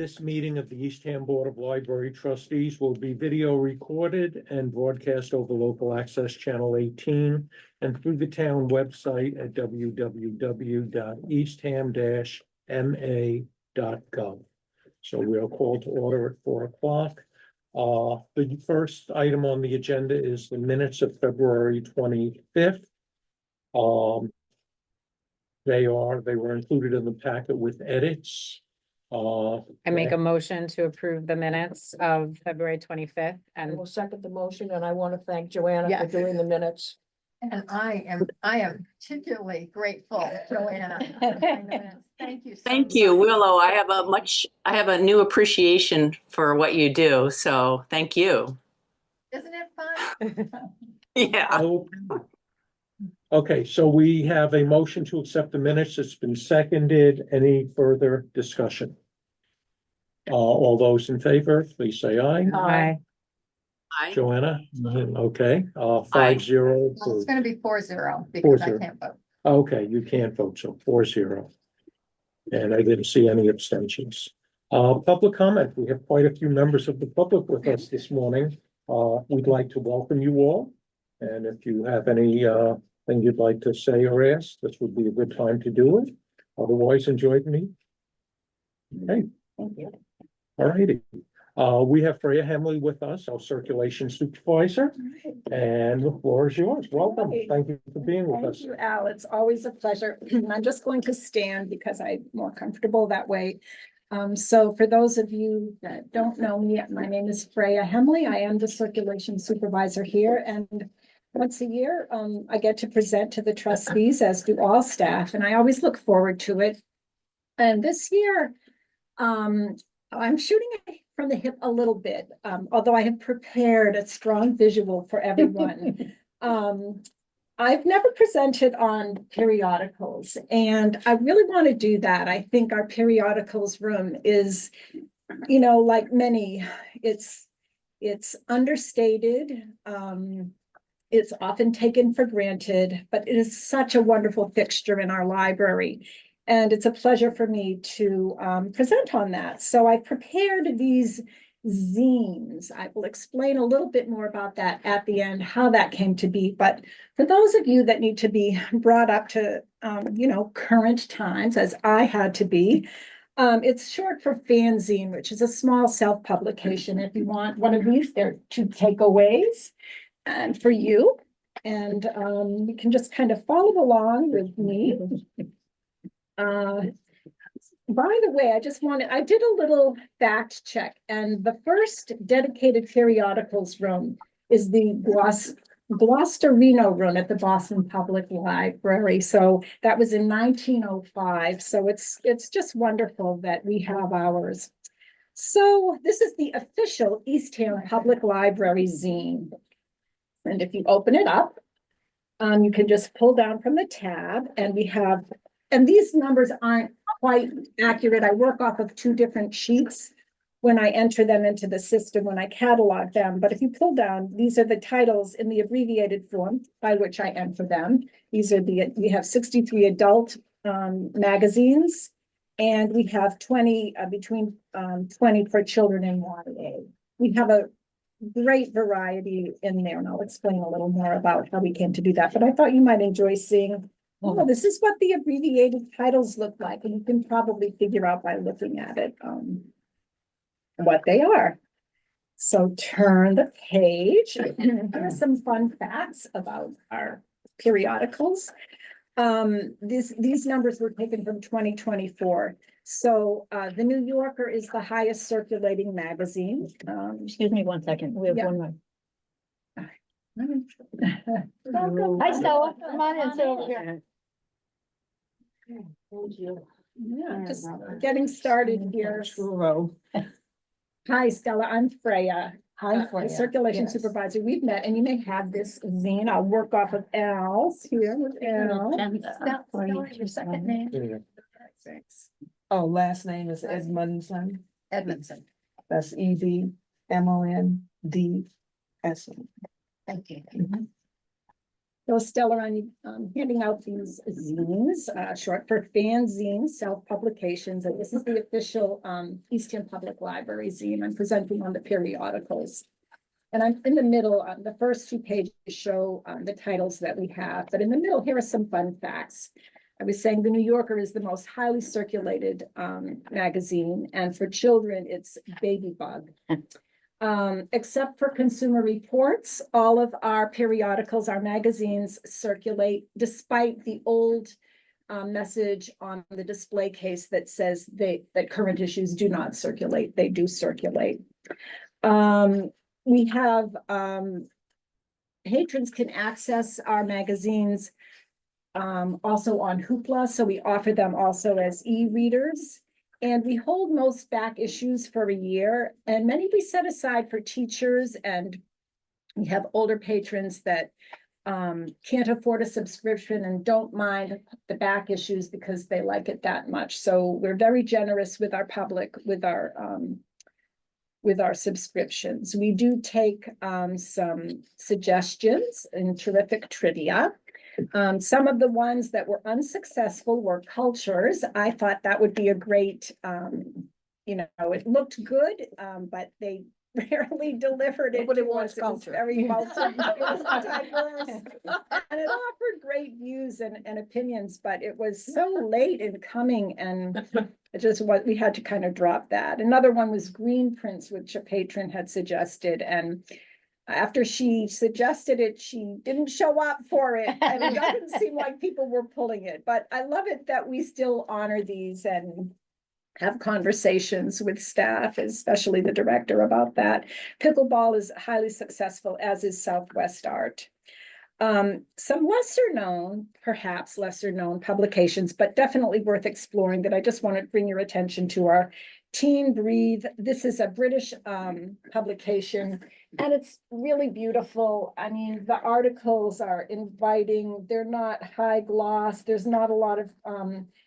This meeting of the Eastham Board of Library Trustees will be video recorded and broadcast over local access channel 18 and through the town website at www.eastham-ma.gov. So we'll call to order at 4 o'clock. The first item on the agenda is the minutes of February 25th. They were included in the packet with edits. I make a motion to approve the minutes of February 25th I and will second the motion, and I want to thank Joanna for Yes. doing the minutes. And I am particularly grateful, Joanna. Thank you. Thank you, Willow. I have a new appreciation for what you do. So thank you. Isn't it fun? Yeah. Okay, so we have a motion to accept the minutes. It's been seconded. Any further discussion? All those in favor, please say aye. I, Hi. Joanna? Okay, Aye. 5-0. Well, it's gonna be 4-0 because I 4-0. can't vote. Okay, you can't vote, so 4-0. And I didn't see any abstentions. Public comment. We have quite a few members of the public with us this morning. We'd like to welcome you all. And if you have any thing you'd like to say or ask, this would be a good time to do it. Otherwise, enjoy the meeting. Okay. Thank you. All righty. We have Freya Hemley with us, our circulation supervisor, and the floor is yours. Welcome. Right. Thank you for being with Thank us. you, Al. It's always a pleasure. I'm just going to stand because I'm more comfortable that way. So for those of you that don't know me, my name is Freya Hemley. I am the circulation supervisor here, and once a year, I get to present to the trustees, as do all staff, and I always look forward to it. And this year, I'm shooting from the hip a little bit, although I have prepared a strong visual for everyone. I've never presented on periodicals, and I really want to do that. I think our periodicals room is, like many, it's understated. It's often taken for granted, but it is such a wonderful fixture in our library. And it's a pleasure for me to present on that. So I prepared these zines. I will explain a little bit more about that at the end, how that came to be. But for those of you that need to be brought up to, current times, as I had to be, it's short for fanzine, which is a small self-publication. If you want one of these, they're 2 takeaways and for you. And you can just kind of follow along with me. By the way, I did a little fact check, and the first dedicated periodicals room is the Gloucesterino room at the Boston Public Library. So that was in 1905. So it's just wonderful that we have ours. So this is the official Eastham Public Library zine. And if you open it up, you can just pull down from the tab, and and these numbers aren't quite accurate. I work off of 2 different sheets when I enter them into the system, when I catalog them. But if you pull down, these are the titles in the abbreviated form by which I enter them. We have 63 adult magazines, and we have 20 between 20 for children and YA. We have a great variety in there, and I'll explain a little more about how we came to do that. But I thought you might enjoy seeing, this is what the abbreviated titles look like, and you can probably figure out by looking at it what they are. So turn the page. Here are some fun facts about our periodicals. These numbers were taken from 2024. So the New Yorker is the highest circulating magazine. Excuse me 1 second. We have Yeah. one more. Hi, Stella. Come on in, sit over here. Yeah, just getting started here. Hi, Stella. I'm Freya. Hi, The Freya. circulation Yes. supervisor. We've met, and you may have this zine. I'll work off of Al's here with Al. Stella, your second name? Yeah. Thanks. Oh, last name is Edmondson. Edmondson. That's EDMONDSON. Thank you. So Stella, I'm handing out these zines, short for fanzine, self-publications, and this is the official Eastham Public Library zine. I'm presenting on the periodicals. And I'm in the middle, the first 2 pages show the titles that we have, but in the middle, here are some fun facts. I was saying the New Yorker is the most highly circulated magazine, and for children, it's Baby Bug. Except for Consumer Reports, all of our periodicals, our magazines circulate despite the old message on the display case that says that current issues do not circulate. They do circulate. We have patrons can access our magazines also on Hoopla, so we offer them also as e-readers. And we hold most back issues for a year, and many we set aside for teachers, and we have older patrons that can't afford a subscription and don't mind the back issues because they like it that much. So we're very generous with our public, with our subscriptions. We do take some suggestions and terrific trivia. Some of the ones that were unsuccessful were cultures. I thought that would be a great, it looked good, but they rarely delivered it. Nobody to wants us. It was culture. very diverse. And it offered great views and opinions, but it was so late in coming, and it just what we had to kind of drop that. Another one was green prints, which a patron had suggested, and after she suggested it, she didn't show up for it, and it doesn't seem like people were pulling it. But I love it that we still honor these and have conversations with staff, especially the director, about that. Pickleball is highly successful, as is Southwest Art. Some perhaps lesser known publications, but definitely worth exploring, that I just want to bring your attention to, are Teen Breathe. This is a British publication, and it's really beautiful. I mean, the articles are inviting, they're not high gloss, there's not a lot of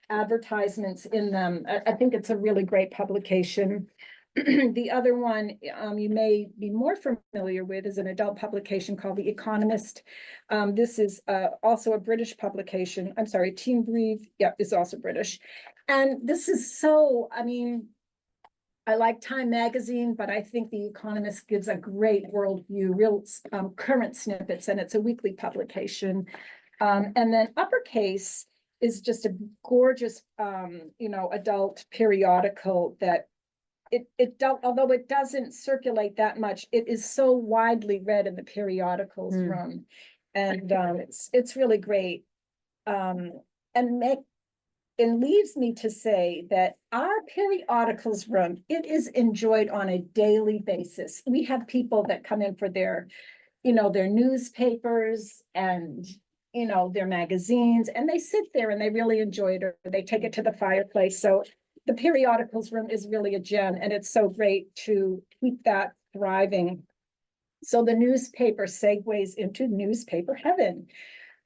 advertisements in them. I think it's a really great publication. The other one you may be more familiar with is an adult publication called The Economist. This is also a British publication. I'm sorry, Teen Breathe, is also British. And this is so, I like Time Magazine, but I think The Economist gives a great worldview, real current snippets, and it's a weekly publication. And then Uppercase is just a gorgeous, adult periodical that although it doesn't circulate that much, it is so widely read in the periodicals room, and it's really great. It leaves me to say that our periodicals room, it is enjoyed on a daily basis. We have people that come in for their newspapers and, their magazines, and they sit there and they really enjoy it, or they take it to the fireplace. So the periodicals room is really a gem, and it's so great to keep that thriving. So the newspaper segues into newspaper heaven.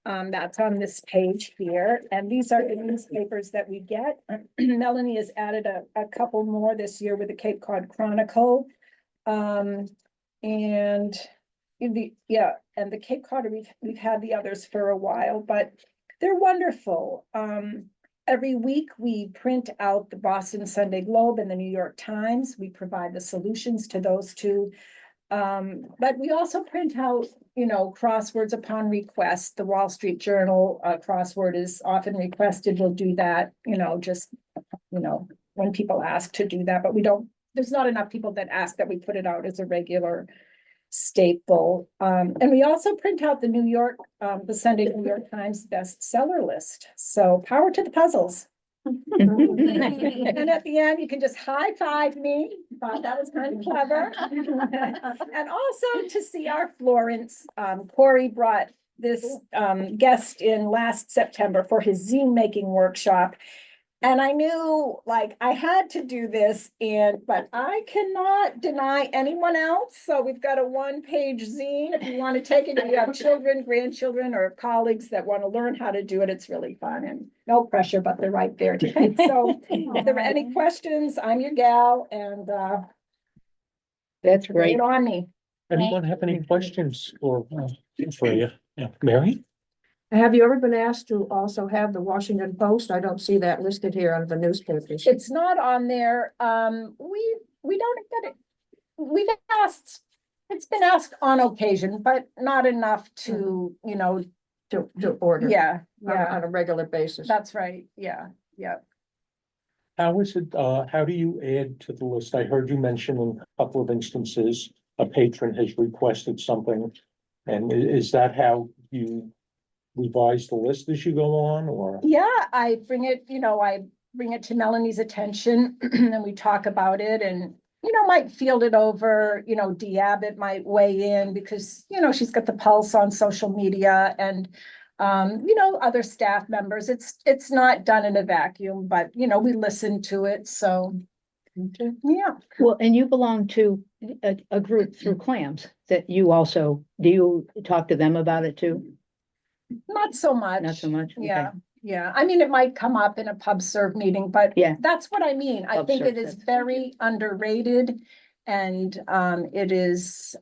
That's on this page here, and these are the newspapers that we get. Melanie has added a couple more this year with the Cape Cod Chronicle. And the Cape Cod, we've had the others for a while, but they're wonderful. Every week we print out the Boston Sunday Globe and the New York Times. We provide the solutions to those two. But we also print out, crosswords upon request. The Wall Street Journal crossword is often requested. We'll do that, when people ask to do that, but there's not enough people that ask that we put it out as a regular staple. And we also print out the Sunday New York Times bestseller list. So power to the puzzles. And at the end, you can just high five me. Thought that was kind of clever. And also to see our Florence, Corey brought this guest in last September for his zine making workshop. And I knew, I had to do this, but I cannot deny anyone else. So we've got a 1-page zine. If you want to take it, if you have children, grandchildren, or colleagues that want to learn how to do it, it's really fun, and no pressure, but they're right there to take. So if there are any questions, I'm your gal, and That's lay great. it on me. Anyone have any questions for Freya? Mary? Have you ever been asked to also have the Washington Post? I don't see that listed here on the newspapers. It's not on there. We don't get it. We've asked, it's been asked on occasion, but not enough to, you know, To order. yeah, On yeah, a regular basis. that's right. Yeah, yeah. How is it, how do you add to the list? I heard you mention in a couple of instances, a patron has requested something. And is that how you revise the list as you go on, or? Yeah, I bring it, you know, I bring it to Melanie's attention and we talk about it and, you know, might field it over, you know, Dee Abbott might weigh in because, you know, she's got the pulse on social media and, you know, other staff members. It's not done in a vacuum, but, you know, we listen to it. So, yeah. Well, and you belong to a group through clams that you also, do you talk to them about it too? Not so much. Not so much? Okay. Yeah, yeah. I mean, it might come up in a pub serve meeting, but Yeah. that's what I mean. I Pub think serve, it is that's- very underrated. And it is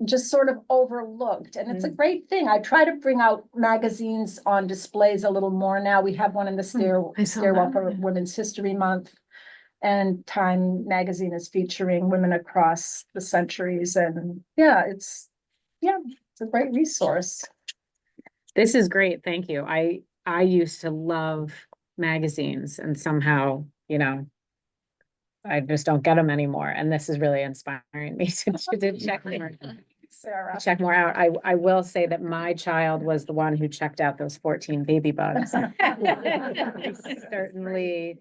just sort of overlooked. And it's a great thing. I try to bring out magazines on displays a little more now. We have one in the I saw stairwell that. for Women's History Month. And Time magazine is featuring women across the centuries. And yeah, it's a great resource. This is great. Thank you. I used to love magazines and somehow, you know, I just don't get them anymore. And this is really inspiring me to Sarah. check more out. I will say that my child was the one who checked out those 14 baby bugs. I certainly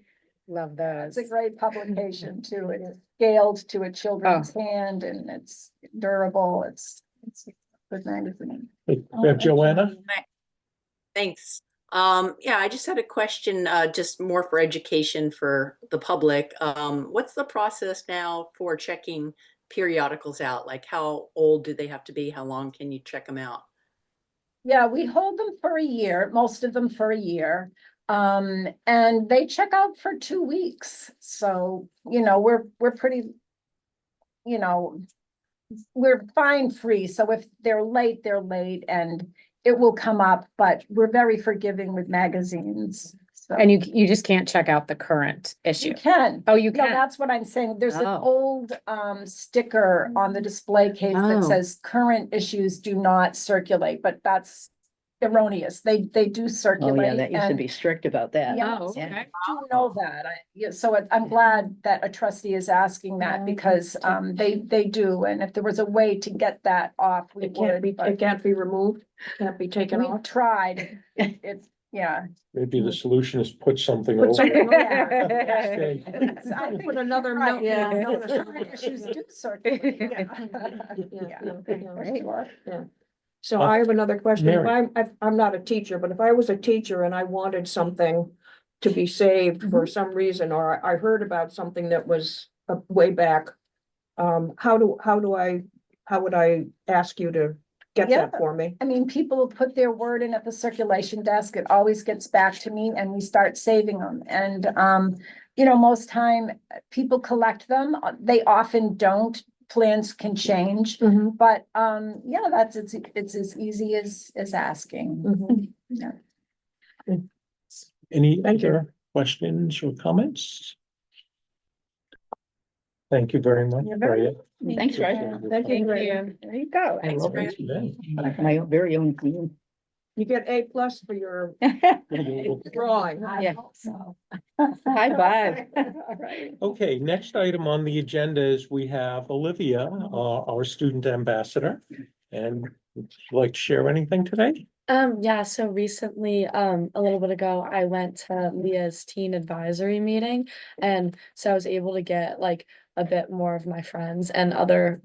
love those. It's a great publication too. It's scaled to a children's hand and it's durable. It's a good magazine. Joanna? Thanks. Yeah, I just had a question, just more for education for the public. What's the process now for checking periodicals out? Like how old do they have to be? How long can you check them out? Yeah, we hold them for a year, most of them for a year. And they check out for 2 weeks. So, you know, we're pretty, you know, we're fine free. So if they're late, they're late and it will come up, but we're very forgiving with magazines. So And you just can't check out the current issue. you can. Oh, you No, can. that's what I'm saying. There's an Oh. old sticker on the display case that Oh. says current issues do not circulate, but that's erroneous. They do Oh, circulate. yeah, that used to and be strict about that. Yeah. Oh, Yeah. okay. do know that. So I'm glad that a trustee is asking that because they do. And if there was a way to get that off, we It can't be, would, but it can't be removed, can't be taken we've off. tried. It's, yeah. Maybe the solution is put something Put over. something Okay. I think Put another note. Yeah. notice on Current it. issues do circulate. Yeah, Yeah. yeah, Sure. yeah. So I have another question. If Mary. I'm not a teacher, but if I was a teacher and I wanted something to be saved for some reason, or I heard about something that was way back, how would I ask you to get that for me? I mean, people put their word in at the circulation desk. It always gets back to me and we start saving them. And, you know, most time people collect them. They often don't. Plans can change, Mhm, but, yeah, it's as easy as asking. mhm. Yeah. Any Thank you. other questions or comments? Thank you very much, You're very- Freya. Thanks, Fred. Thank you. Thank Ray. you. There you go. I Thanks, love Freya. it. My very own queen. You get A+ for your drawing. I Yeah. hope so. High five. Okay, next item on the agenda is we have Olivia, our student ambassador. And would you like to share anything today? Yeah, so recently, a little bit ago, I went to Leah's teen advisory meeting. And so I was able to get like a bit more of my friends and other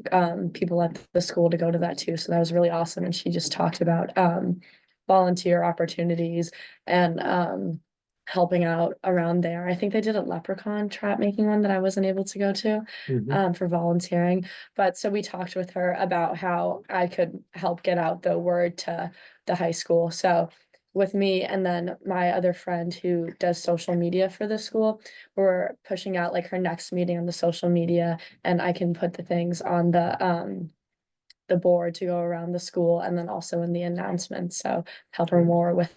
people at the school to go to that too. So that was really awesome. And she just talked about volunteer opportunities and helping out around there. I think they did a leprechaun trap making one that I wasn't able to go to for volunteering. But so we talked with her about how I could help get out the word to the high school. So with me and then my other friend who does social media for the school, we're pushing out like her next meeting on the social media, and I can put the things on the board to go around the school and then also in the announcements. So help her more with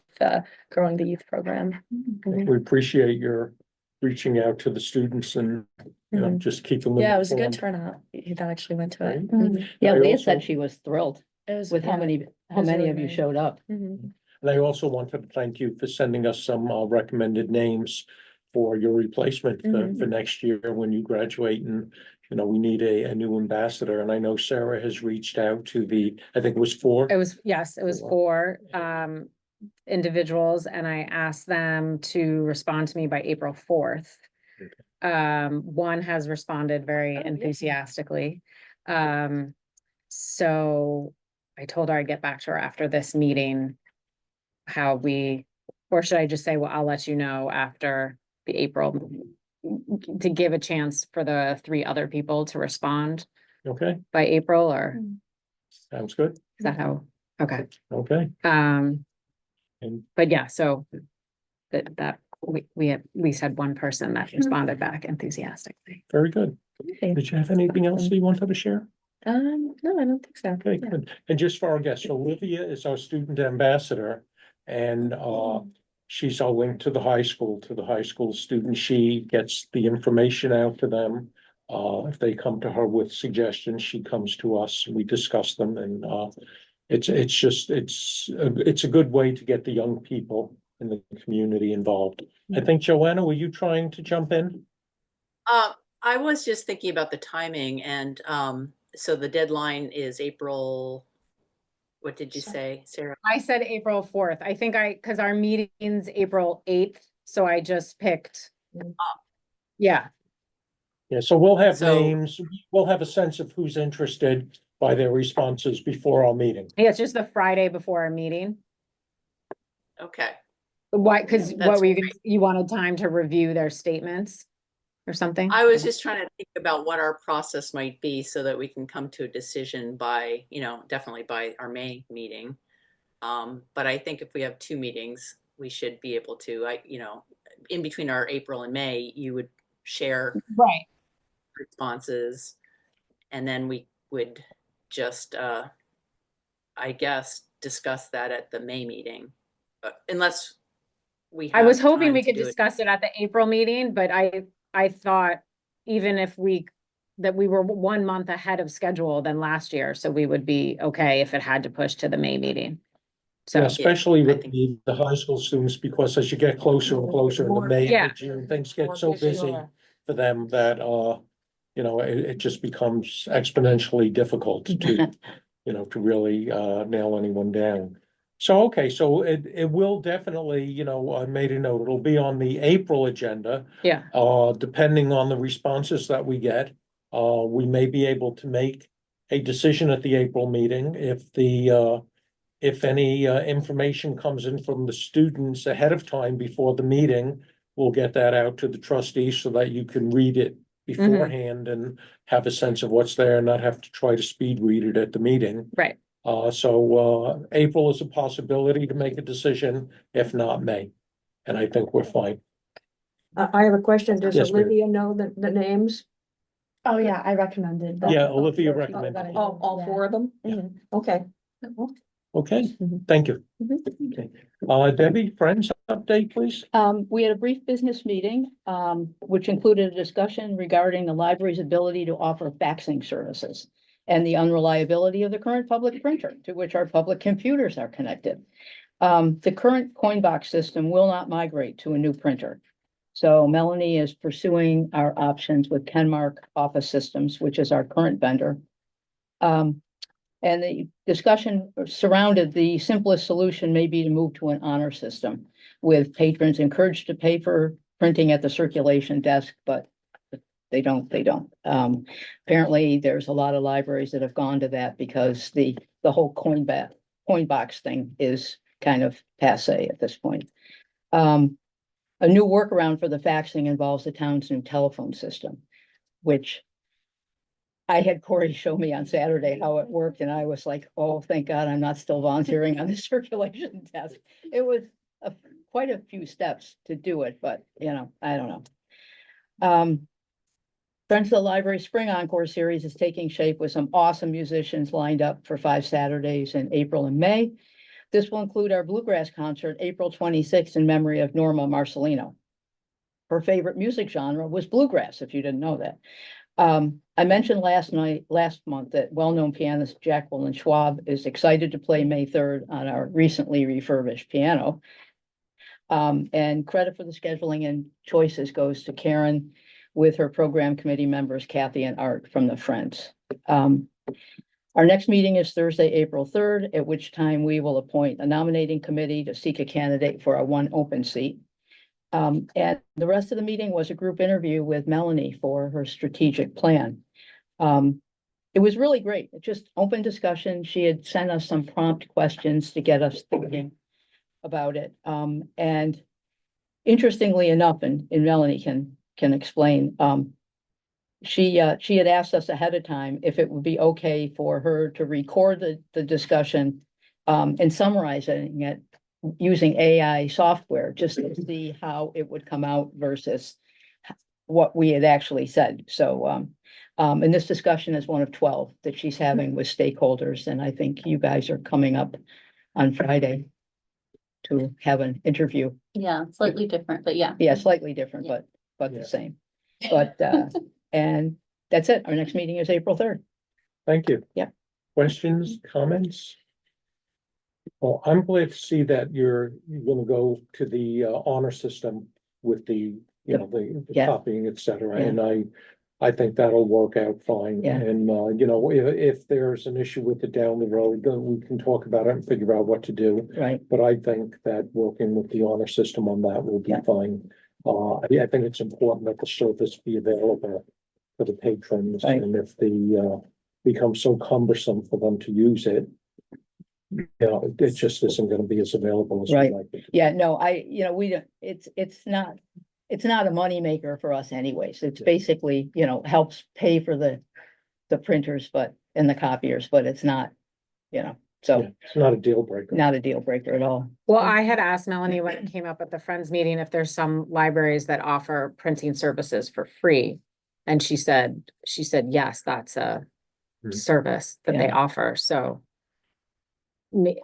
growing the youth program. Mhm. We appreciate your reaching out to the students and, Mhm. just keeping them. Yeah, it was a good informed. turnout that actually went to it. Right. Mhm. Yeah, I Leah also- said she was thrilled It was with how yeah, many was really of you great. showed up. Mhm. And I also wanted to thank you for sending us some recommended names for your replacement for next year when you graduate. And, we need a new ambassador. And I know Sarah has reached out to I think it was 4. It was, yes, it was 4 individuals, and I asked them to respond to me by April 4th. One has responded very Oh, yeah. enthusiastically. So I told her I'd get back to her after this meeting, or should I just say, well, I'll let you know after the April, to give a chance for the 3 other people to respond Okay, by April, or sounds good. is that how? Okay. Okay. Um, And but yeah, so that we at least had one person that responded back enthusiastically. very good. Okay. Did you have anything else that you wanted to share? No, I don't think so. Okay, Yeah. good. And just for our guests, Olivia is our student ambassador. And she's our link to the high school students. She gets the information out to them. If they come to her with suggestions, she comes to us, we discuss them, and it's a good way to get the young people in the community involved. I think, Joanna, were you trying to jump in? I was just thinking about the timing, and so the deadline is April, what did you say, Sarah? I said April 4th. I think because our meeting's April 8th, so I just picked. Yeah, Yeah, so we'll have So- names, we'll have a sense of who's interested by their responses before our meeting. yeah, it's just the Friday before our meeting. Okay. Why, because what That's were you wanted time to review their statements or something? I was just trying to think about what our process might be so that we can come to a decision by, definitely by our May meeting. But I think if we have 2 meetings, we should be able to, in between our April and May, you would share Right. responses. And then we would just, I guess, discuss that at the May meeting, unless we I was have hoping time we to could do it. discuss it at the April meeting, but I thought even if that we were 1 month ahead of schedule than last year, so we would be okay if it had to push to the May meeting. So, Yeah, especially I with think- the high school students, because as you get closer and closer to May Yeah. and June, things get so busy for them that, it just becomes exponentially difficult to, to really, nail anyone down. So, okay, so it will definitely, I made a note, it'll be on the April agenda. yeah, Depending on the responses that we get, we may be able to make a decision at the April meeting if any information comes in from the students ahead of time before the meeting, we'll get that out to the trustees so that you can read it beforehand and have a sense of what's there and not have to try to speed read it at the meeting. right. So April is a possibility to make a decision, if not May. And I think we're fine. I have a question. Does Yes, ma'am. Olivia know the names? Oh, yeah, I recommended that. Yeah, Olivia People recommended that I it. know. All Yeah. 4 of them? Mhm. Okay. Okay, Mhm. thank you. Mhm. Okay. Debbie, Friends update, please. We had a brief business meeting, which included a discussion regarding the library's ability to offer faxing services and the unreliability of the current public printer to which our public computers are connected. The current Coinbox system will not migrate to a new printer. So Melanie is pursuing our options with Kenmark Office Systems, which is our current vendor. And the discussion surrounded the simplest solution may be to move to an honor system with patrons encouraged to pay for printing at the circulation desk, but they don't. Apparently, there's a lot of libraries that have gone to that because the whole Coinbox thing is kind of passé at this point. A new workaround for the faxing involves the town's new telephone system, which I had Corey show me on Saturday how it worked, and I was like, oh, thank God I'm not still volunteering on the circulation desk. It was quite a few steps to do it, but I don't know. Friends of the Library Spring Encore Series is taking shape with some awesome musicians lined up for 5 Saturdays in April and May. This will include our bluegrass concert, April 26th, in memory of Norma Marcelino. Her favorite music genre was bluegrass, if you didn't know that. I mentioned last month that well-known pianist Jacqueline Schwab is excited to play May 3rd on our recently refurbished piano. And credit for the scheduling and choices goes to Karen with her program committee members, Kathy and Art from the Friends. Our next meeting is Thursday, April 3rd, at which time we will appoint a nominating committee to seek a candidate for our one open seat. And the rest of the meeting was a group interview with Melanie for her strategic plan. It was really great. Just open discussion. She had sent us some prompt questions to get us thinking about it. And interestingly enough, and Melanie can explain, she had asked us ahead of time if it would be okay for her to record the discussion and summarizing it using AI software, just to see how it would come out versus what we had actually said. So, and this discussion is one of 12 that she's having with stakeholders, and I think you guys are coming up on Friday to have an interview. Yeah, slightly different, but yeah. Yeah, slightly different, but Yeah. the same. But, and that's it. Our next meeting is April 3rd. Thank you. Yep. Questions, comments? Well, I'm glad to see that you're gonna go to the honor system with the, the Yeah. copying, et cetera, Yeah. and I think that'll work out fine. Yeah. And if there's an issue with it down the road, then we can talk about it and figure out what to do. Right. But I think that working with the honor system on that will be Yeah. fine. I think it's important that the service be available for the patrons, Right. and if the becomes so cumbersome for them to use it, it just isn't gonna be as available as Right. we'd like it to. Yeah, no, we don't, it's not a moneymaker for us anyways. It's Yeah. basically, helps pay for the printers, and the copiers, but it's not, so Yeah, it's not a deal breaker. not a deal breaker at all. Well, I had asked Melanie when it came up at the Friends meeting if there's some libraries that offer printing services for free. And she said, yes, that's a Hmm. service that they Yeah. offer, so.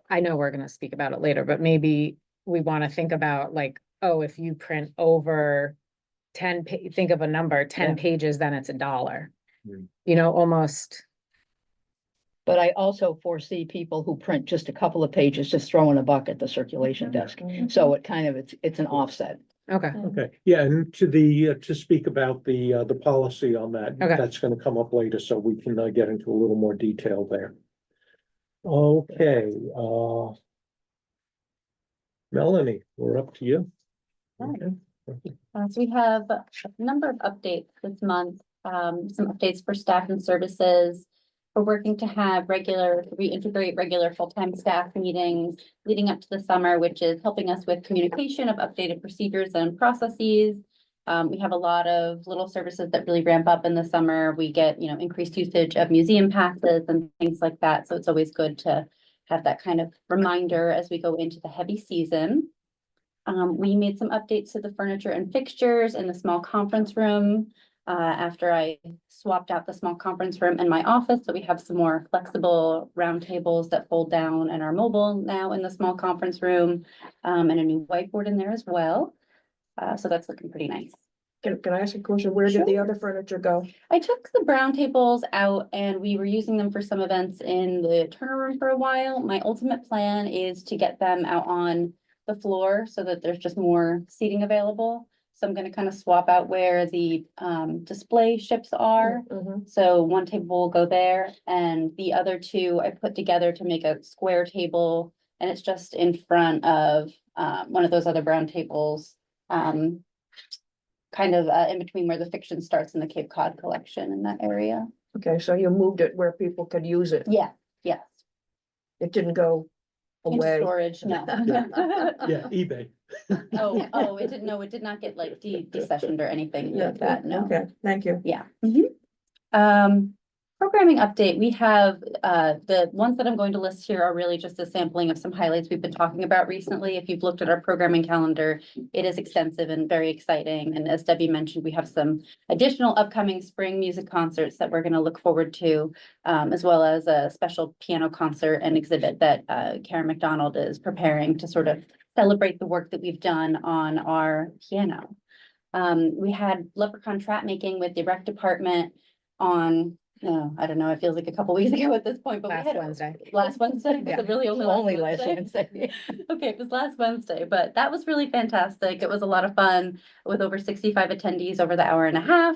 I know we're gonna speak about it later, but maybe we wanna think about like, oh, if you print over 10 think of a number, 10 Yeah. pages, then it's $1. Hmm. Almost, But I also foresee people who print just a couple of pages, just throwing a buck at the circulation desk. So it kind of, it's an offset. okay, Okay, yeah, and to speak about the policy on that, Okay. that's gonna come up later, so we can get into a little more detail there. Okay, Melanie, we're up to you. Right. Okay. So we have a number of updates this month, some updates for staff and services. We're working to have reintegrate regular full-time staff meetings leading up to the summer, which is helping us with communication of updated procedures and processes. We have a lot of little services that really ramp up in the summer. We get, increased usage of museum passes and things like that. So it's always good to have that kind of reminder as we go into the heavy season. We made some updates to the furniture and fixtures in the small conference room after I swapped out the small conference room in my office. So we have some more flexible round tables that fold down and are mobile now in the small conference room, and a new whiteboard in there as well. So that's looking pretty nice. Can I ask a question? Where did the other furniture go? I took the brown tables out and we were using them for some events in the Turner room for a while. My ultimate plan is to get them out on the floor so that there's just more seating available. So I'm going to kind of swap out where the display ships are. Mhm. So one table will go there and the other two I put together to make a square table. And it's just in front of one of those other brown tables. Kind of in between where the fiction starts in the Cape Cod collection in that area. Okay, so you moved it where people could use it. Yeah, yes. It didn't go Into away. storage, no. Yeah, eBay. Oh, it did not get like decessioned or anything like that, no. Okay, thank you. Yeah. programming update, we have, the ones that I'm going to list here are really just a sampling of some highlights we've been talking about recently. If you've looked at our programming calendar, it is extensive and very exciting. And as Debbie mentioned, we have some additional upcoming spring music concerts that we're going to look forward to, as well as a special piano concert and exhibit that Karen McDonald is preparing to sort of celebrate the work that we've done on our piano. We had leprechaun trap making with the rec department on, I don't know, it feels like a couple weeks ago at this point, but we Last had Wednesday. last Wednesday. Was Yeah. it really only last Wednesday? Okay, it was last Wednesday, but that was really fantastic. It was a lot of fun with over 65 attendees over the hour and a half.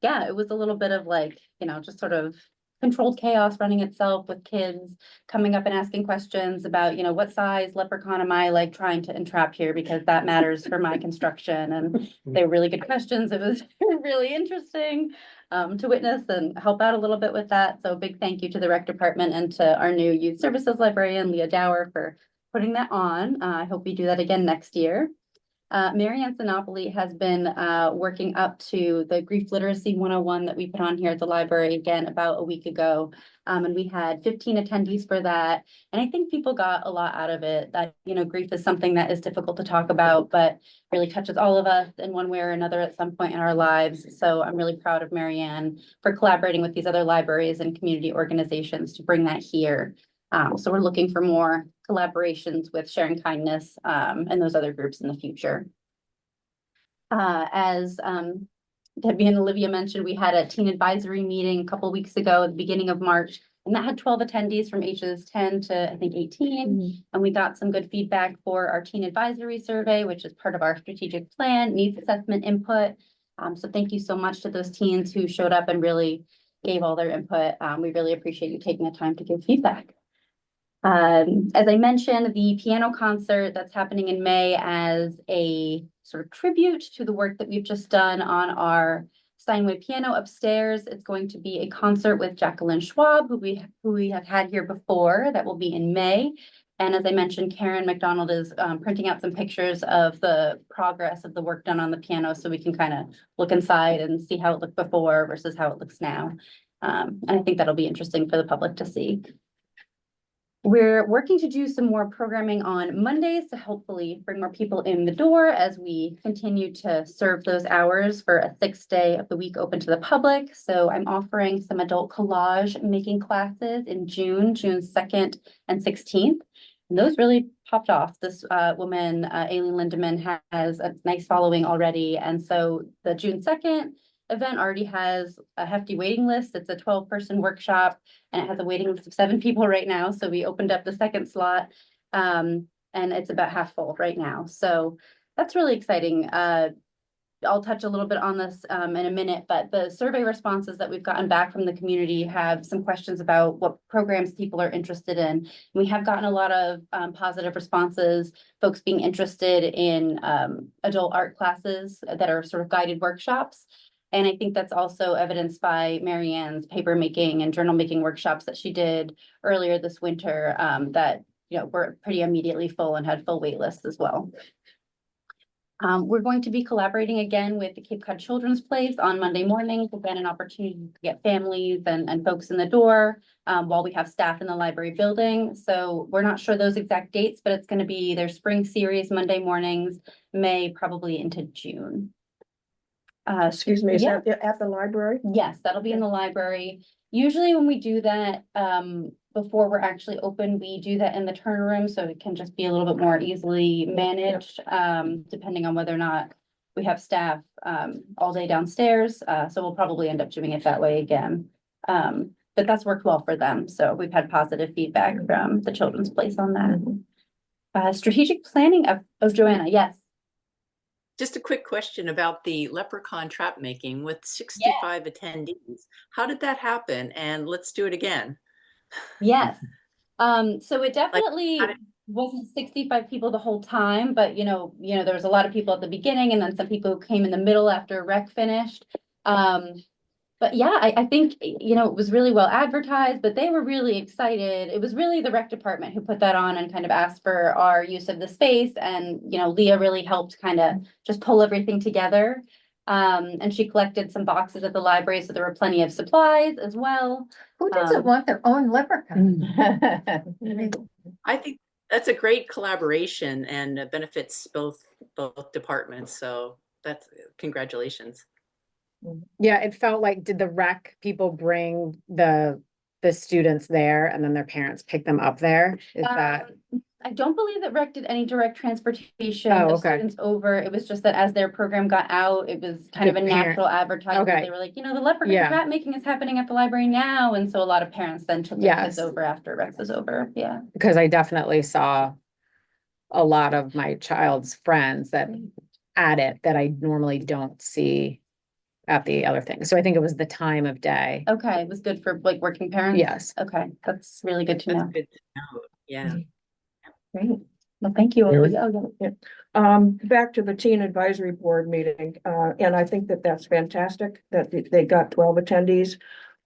Yeah, it was a little bit of like, just sort of controlled chaos running itself with kids coming up and asking questions about, what size leprechaun am I like trying to entrap here, because that matters for my construction. And they were really good questions. It was really interesting to witness and help out a little bit with that. So big thank you to the rec department and to our new youth services librarian, Leah Dower, for putting that on. I hope we do that again next year. Mary Ann Sinopoli has been working up to the Grief Literacy 101 that we put on here at the library again about a week ago. And we had 15 attendees for that. And I think people got a lot out of it. That, grief is something that is difficult to talk about, but really touches all of us in one way or another at some point in our lives. So I'm really proud of Mary Ann for collaborating with these other libraries and community organizations to bring that here. So we're looking for more collaborations with Sharing Kindness and those other groups in the future. As Debbie and Olivia mentioned, we had a teen advisory meeting a couple weeks ago at the beginning of March, and that had 12 attendees from ages 10 to I think 18. And we got some good feedback for our teen advisory survey, which is part of our strategic plan, needs assessment input. So thank you so much to those teens who showed up and really gave all their input. We really appreciate you taking the time to give feedback. As I mentioned, the piano concert that's happening in May as a sort of tribute to the work that we've just done on our Steinway piano upstairs. It's going to be a concert with Jacqueline Schwab, who we have had here before. That will be in May. And as I mentioned, Karen McDonald is printing out some pictures of the progress of the work done on the piano, so we can kind of look inside and see how it looked before versus how it looks now. And I think that'll be interesting for the public to see. We're working to do some more programming on Mondays to hopefully bring more people in the door as we continue to serve those hours for a 6th day of the week open to the public. So I'm offering some adult collage making classes in June 2nd and 16th. And those really popped off. This woman, Aileen Lindemann, has a nice following already. And so the June 2nd event already has a hefty waiting list. It's a 12-person workshop and it has a waiting list of 7 people right now. So we opened up the second slot and it's about half full right now. So that's really exciting. I'll touch a little bit on this in a minute, but the survey responses that we've gotten back from the community have some questions about what programs people are interested in. We have gotten a lot of positive responses, folks being interested in adult art classes that are sort of guided workshops. And I think that's also evidenced by Mary Ann's paper making and journal making workshops that she did earlier this winter that were pretty immediately full and had full wait lists as well. We're going to be collaborating again with the Cape Cod Children's Place on Monday mornings. Again, an opportunity to get families and folks in the door while we have staff in the library building. So we're not sure those exact dates, but it's going to be their spring series Monday mornings, May probably into June. Excuse me, is that at the library? Yes, that'll be in the library. Usually when we do that, before we're actually open, we do that in the turn room, so it can just be a little bit more easily managed, depending on whether or not we have staff all day downstairs. So we'll probably end up doing it that way again. But that's worked well for them. So we've had positive feedback from the Children's Place on that. Strategic planning of Joanna, yes. Just a quick question about the leprechaun trap making with 65 attendees. How did that happen? And let's do it again. Yes. So it definitely wasn't 65 people the whole time, but there was a lot of people at the beginning and then some people who came in the middle after rec finished. But yeah, I think, it was really well advertised, but they were really excited. It was really the rec department who put that on and kind of asked for our use of the space. And, Leah really helped kind of just pull everything together. And she collected some boxes at the library, so there were plenty of supplies as well. Who doesn't want their own leprechaun? I think that's a great collaboration and benefits both departments. So that's congratulations. Yeah, it felt like, did the rec people bring the students there and then their parents pick them up there? Is that? I don't believe that rec did any direct transportation Oh, of okay. students over. It was just that as their program got out, it was kind of The a parent- natural advertisement. Okay. They were like, the leprechaun Yeah. hat making is happening at the library now. And so a lot of parents then took their kids Yes. over after rec was over. Yeah. Because I definitely saw a lot of my child's friends that at it that I normally don't see at the other thing. So I think it was the time of day. Okay. It was good for like working parents. Yes. Okay. That's really good to That's know. good to know. Yeah. Great. Well, thank you. Mary? Oh, yeah. Back to the teen advisory board meeting, and I think that that's fantastic that they got 12 attendees.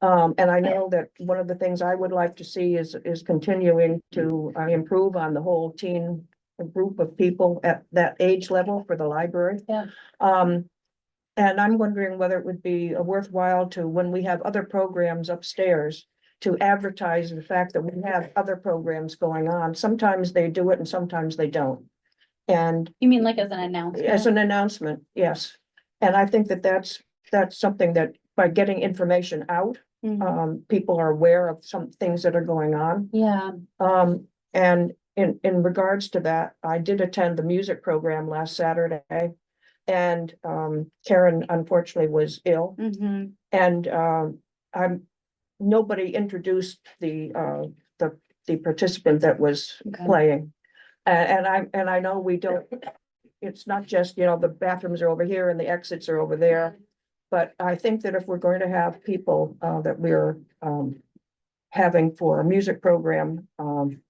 And I know that one of the things I would like to see is continuing to improve on the whole teen group of people at that age level for the library. Yeah. And I'm wondering whether it would be worthwhile to, when we have other programs upstairs, to advertise the fact that we have other programs going on. Sometimes they do it and sometimes they don't. And You mean like as an announcement? as an announcement, yes. And I think that that's something that by getting information out, Mhm. people are aware of some things that are going on. Yeah. And in regards to that, I did attend the music program last Saturday. And Karen unfortunately was ill. Mhm. And nobody introduced the participant that was Okay. playing. And I know we don't, it's not just, the bathrooms are over here and the exits are over there. But I think that if we're going to have people that we're having for a music program,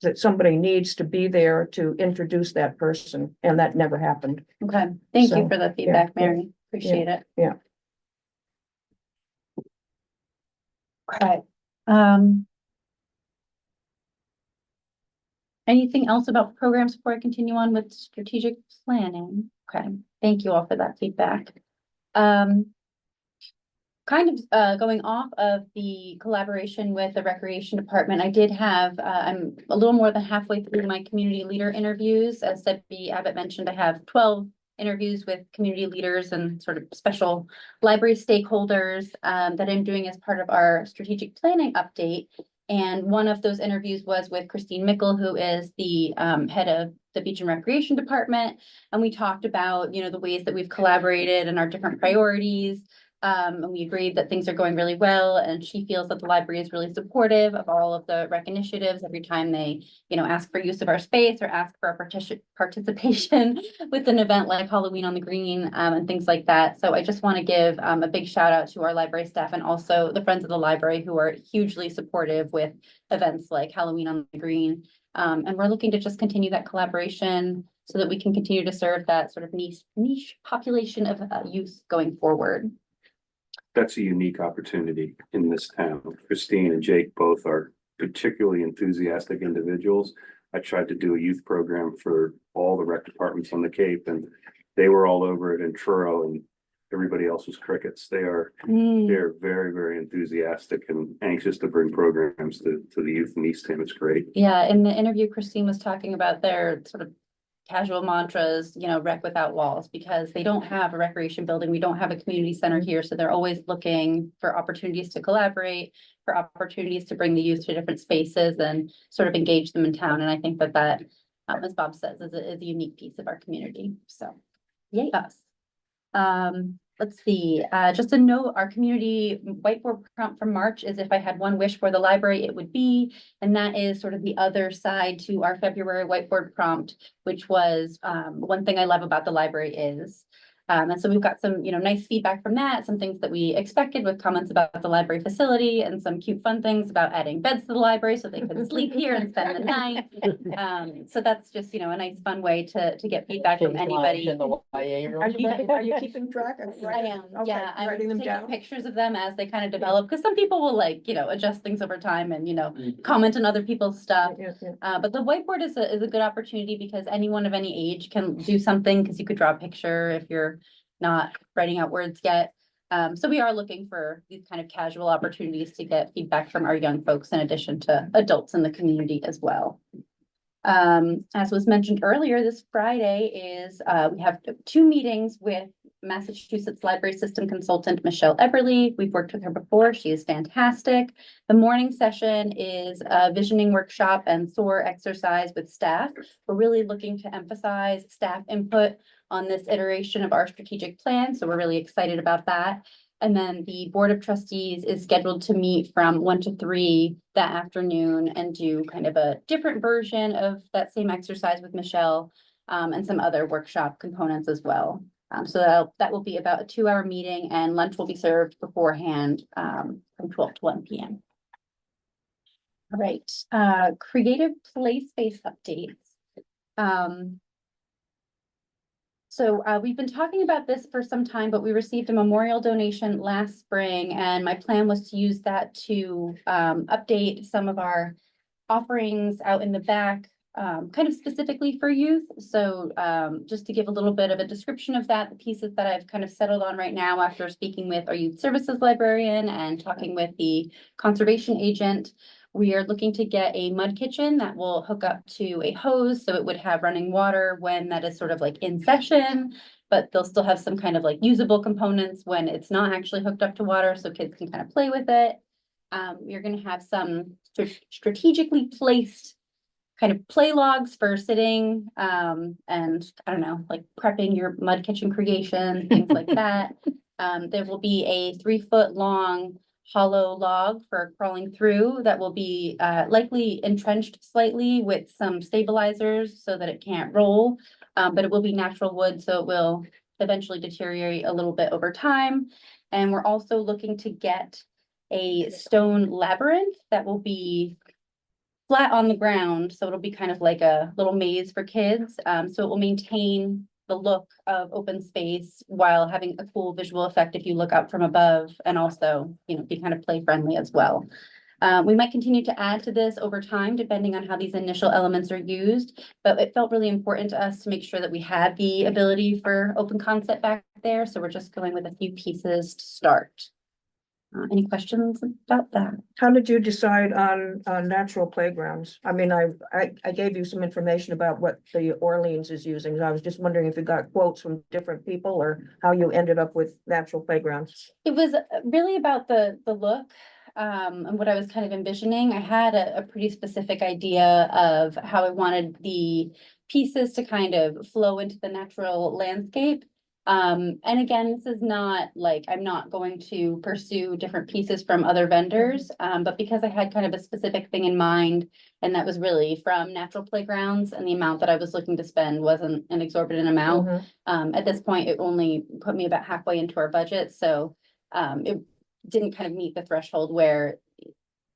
that somebody needs to be there to introduce that person, and that never happened. Okay. Thank you So, for the feedback, yeah, Mary. Appreciate it. yeah. Okay. Anything else about programs before I continue on with strategic planning? Okay, thank you all for that feedback. Kind of going off of the collaboration with the recreation department, I did have, I'm a little more than halfway through my community leader interviews. As Debbie Abbott mentioned, I have 12 interviews with community leaders and sort of special library stakeholders that I'm doing as part of our strategic planning update. And one of those interviews was with Christine Mickle, who is the head of the Beach and Recreation Department. And we talked about, the ways that we've collaborated and our different priorities. And we agreed that things are going really well, and she feels that the library is really supportive of all of the rec initiatives every time they, ask for use of our space or ask for our participation with an event like Halloween on the Green, and things like that. So I just want to give a big shout out to our library staff and also the Friends of the Library, who are hugely supportive with events like Halloween on the Green. And we're looking to just continue that collaboration so that we can continue to serve that sort of niche population of youth going forward. That's a unique opportunity in this town. Christine and Jake both are particularly enthusiastic individuals. I tried to do a youth program for all the rec departments on the Cape, and they were all over it in Truro, and everybody else was crickets. They're very, very enthusiastic and anxious to bring programs to the youth in Eastham. It's great. Yeah, in the interview, Christine was talking about their sort of casual mantras, rec without walls, because they don't have a recreation building. We don't have a community center here. So they're always looking for opportunities to collaborate, for opportunities to bring the youth to different spaces and sort of engage them in town. And I think that, as Bob says, is a unique piece of our community. So yay us. Let's see, just a note, our community whiteboard prompt from March is if I had one wish for the library, it would be, and that is sort of the other side to our February whiteboard prompt, which was one thing I love about the library is. And so we've got some, nice feedback from that, some things that we expected with comments about the library facility and some cute fun things about adding beds to the library so they could sleep here and spend the night. So that's just, a nice fun way to get feedback from anybody. Are you keeping track? I am, Okay, yeah, I'm writing them taking down. pictures of them as they kind of develop, because some people will adjust things over time and, comment on other people's stuff. Yeah. But the whiteboard is a good opportunity because anyone of any age can do something, because you could draw a picture if you're not writing out words yet. So we are looking for these kind of casual opportunities to get feedback from our young folks in addition to adults in the community as well. As was mentioned earlier, this Friday is, we have 2 meetings with Massachusetts Library System Consultant Michelle Eberly. We've worked with her before. She is fantastic. The morning session is a visioning workshop and SOAR exercise with staff. We're really looking to emphasize staff input on this iteration of our strategic plan, so we're really excited about that. And then the Board of Trustees is scheduled to meet from 1 to 3 that afternoon and do kind of a different version of that same exercise with Michelle, and some other workshop components as well. So that will be about a 2-hour meeting, and lunch will be served beforehand, from 12 to 1 p.m. All right, creative play space updates. So we've been talking about this for some time, but we received a memorial donation last spring, and my plan was to use that to update some of our offerings out in the back, kind of specifically for youth. So just to give a little bit of a description of that, the pieces that I've kind of settled on right now after speaking with our youth services librarian and talking with the conservation agent. We are looking to get a mud kitchen that will hook up to a hose, so it would have running water when that is sort of like in session, but they'll still have some kind of like usable components when it's not actually hooked up to water, so kids can kind of play with it. You're going to have some strategically placed kind of play logs for sitting, and I don't know, like prepping your mud kitchen creation, things like that. There will be a 3-foot long hollow log for crawling through that will be likely entrenched slightly with some stabilizers so that it can't roll, but it will be natural wood, so it will eventually deteriorate a little bit over time. And we're also looking to get a stone labyrinth that will be flat on the ground, so it'll be kind of like a little maze for kids. So it will maintain the look of open space while having a cool visual effect if you look up from above, and also, you know, be kind of play friendly as well. We might continue to add to this over time, depending on how these initial elements are used, but it felt really important to us to make sure that we had the ability for open concept back there. So we're just going with a few pieces to start. Any questions about that? How did you decide on natural playgrounds? I mean, I gave you some information about what the Orleans is using. I was just wondering if you got quotes from different people or how you ended up with natural playgrounds. It was really about the look, and what I was kind of envisioning. I had a pretty specific idea of how I wanted the pieces to kind of flow into the natural landscape. And again, this is not like, I'm not going to pursue different pieces from other vendors, but because I had kind of a specific thing in mind, and that was really from natural playgrounds, and the amount that I was looking to spend wasn't an exorbitant amount. At this point, it only put me about halfway into our budget, so it didn't kind of meet the threshold where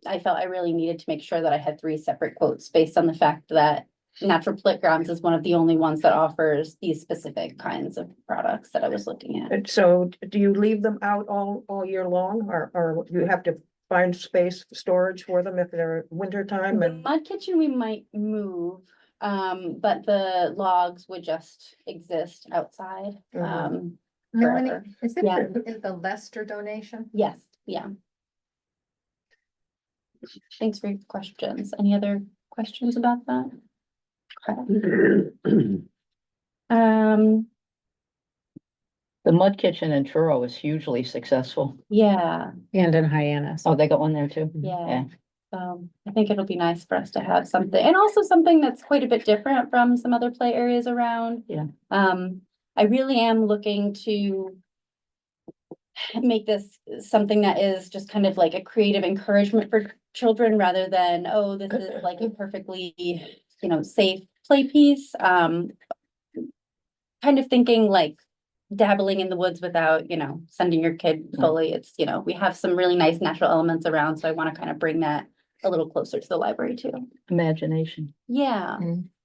I felt I really needed to make sure that I had 3 separate quotes based on the fact that Natural Playgrounds is one of the only ones that offers these specific kinds of products that I was looking at. And so do you leave them out all year long, or you have to find space storage for them if they're winter time? The And mud kitchen we might move, but the logs would just exist outside. Melanie, forever. is it Yeah. the Lester donation? Yes, yeah. Thanks for your questions. Any other questions about that? Okay. The mud kitchen in Truro is hugely successful. Yeah, And in Hyannis. Oh, they got one there too? yeah. I think it'll be nice for us to have something, and also something that's quite a bit different from some other play areas around. Yeah. I really am looking to make this something that is just kind of like a creative encouragement for children, rather than, oh, this is like a perfectly, you know, safe play piece. Kind of thinking like dabbling in the woods without, you know, sending your kid fully. It's, you know, we have some really nice natural elements around, so I want to kind of bring that a little closer to the library too. Imagination. Yeah,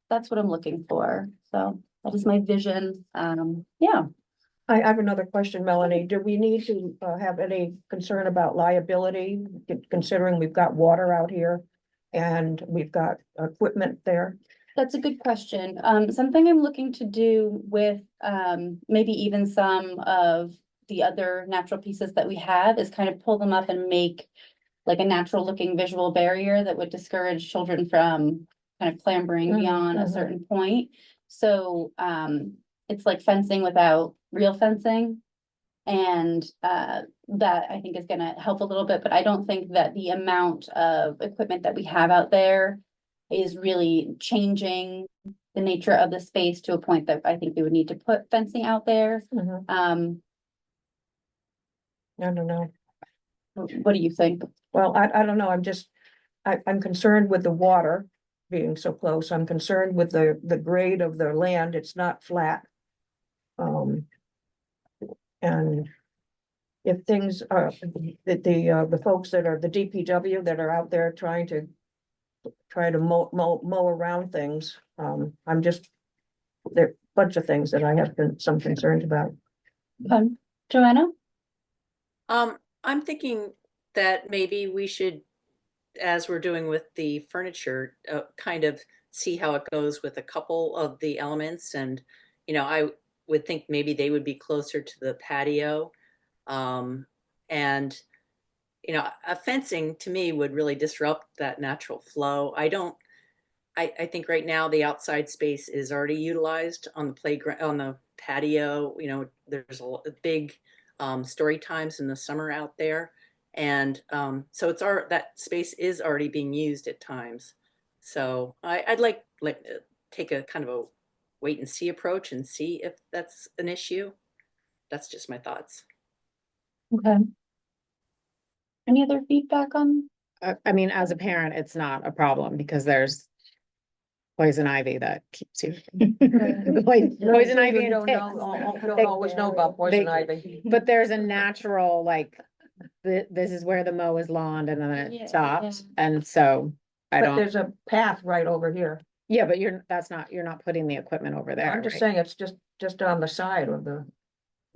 that's what I'm looking for. So that is my vision. Yeah. I have another question, Melanie. Do we need to have any concern about liability, considering we've got water out here and we've got equipment there? That's a good question. Something I'm looking to do with, maybe even some of the other natural pieces that we have is kind of pull them up and make like a natural looking visual barrier that would discourage children from kind of clambering Mhm, beyond a mhm. certain point. So, it's like fencing without real fencing. And, that I think is gonna help a little bit, but I don't think that the amount of equipment that we have out there is really changing the nature of the space to a point that I think we would need to put fencing out there. Mhm. I don't know. What do you think? Well, I don't know. I'm concerned with the water being so close. I'm concerned with the grade of the land. It's not flat. And if things are, the folks that are the DPW that are out there trying to mow around things, I'm just, there are a bunch of things that I have some concerns about. Joanna? I'm thinking that maybe we should, as we're doing with the furniture, kind of see how it goes with a couple of the elements. And, I would think maybe they would be closer to the patio. And, a fencing to me would really disrupt that natural flow. I think right now the outside space is already utilized on the playground, on the patio. There's a big story times in the summer out there. And so that space is already being used at times. So I'd like take a kind of a wait and see approach and see if that's an issue. That's just my thoughts. Okay. Any other feedback on? I mean, as a parent, it's not a problem because there's poison ivy that keeps you. Poison ivy and Don't always know about poison They- ivy. But there's a natural, like, this is where the mow is lawned and then Yeah, it stops. yeah. And so I But don't, there's a path right over here. yeah, but you're not putting the equipment over there. I'm just right? saying it's just on the side of the.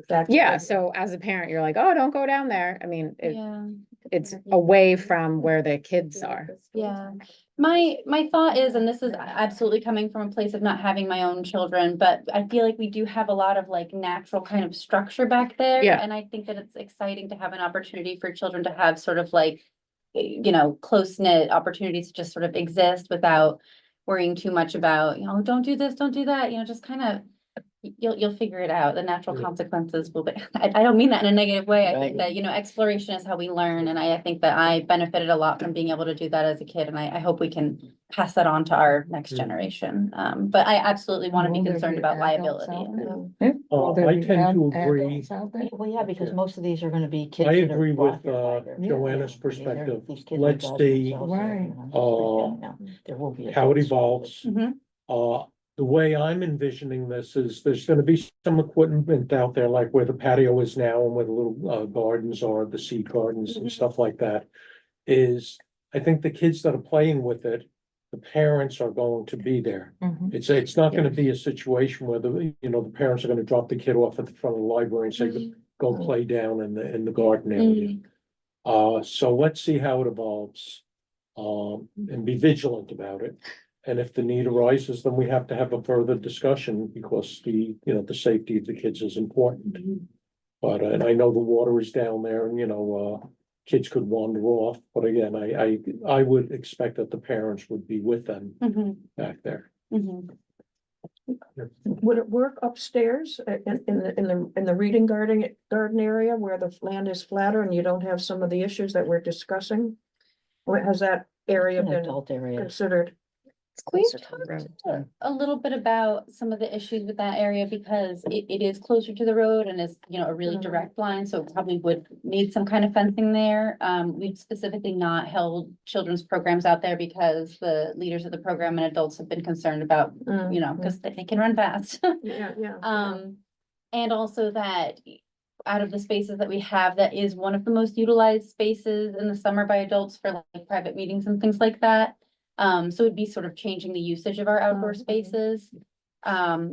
fact Yeah, that- so as a parent, you're like, oh, don't go down there. I mean, Yeah. it's away from where the kids are. Yeah, my thought is, and this is absolutely coming from a place of not having my own children, but I feel like we do have a lot of like natural kind of structure back there. Yeah. And I think that it's exciting to have an opportunity for children to have sort of like, close-knit opportunities to just sort of exist without worrying too much about, don't do this, don't do that, just kind of, you'll figure it out. The natural Yeah. consequences will be, I don't mean that in a negative way. I think that, exploration is how we learn. And I think that I benefited a lot from being able to do that as a kid. And I hope we can pass that on to our next Yeah. generation. But I absolutely want to be Will there concerned be about adults liability. out there? Will there I be tend to agree. adults out there? Well, yeah, because Yeah. most of these are gonna be kids. I that are agree with brought here by their- Joanna's I mean, they're- perspective. these kids are Let's judging see themselves, Right. There will be. how it adults. evolves. Mhm. The way I'm envisioning this is there's gonna be some equipment out there, like where the patio is now and where the little gardens are, the seed gardens and Mhm. stuff like that. I think the kids that are playing with it, the parents are going to be there. Mhm. It's not gonna be a situation where the parents are gonna drop the kid off at the front of the library and say, go play down in the garden area. So let's see how it evolves. And be vigilant about it. And if the need arises, then we have to have a further discussion because the safety of the kids is important. But, and I know the water is down there and, kids could wander off, but again, I would expect that the parents would be with them Mhm. back there. Mhm. Would it work upstairs in the reading garden area where the land is flatter and you don't have some of the issues that we're discussing? What has that area An been adult area. considered? We've Closer to the talked road. a little bit about some of the issues with that area because it is closer to the road and is, a really Mhm. direct line, so it probably would need some kind of fencing there. We've specifically not held children's programs out there because the leaders of the program and adults have been concerned about, because they can run fast. Yeah. And also that out of the spaces that we have, that is one of the most utilized spaces in the summer by adults for like private meetings and things like that. So it'd be sort of changing the usage of our outdoor Mhm. spaces. Yeah,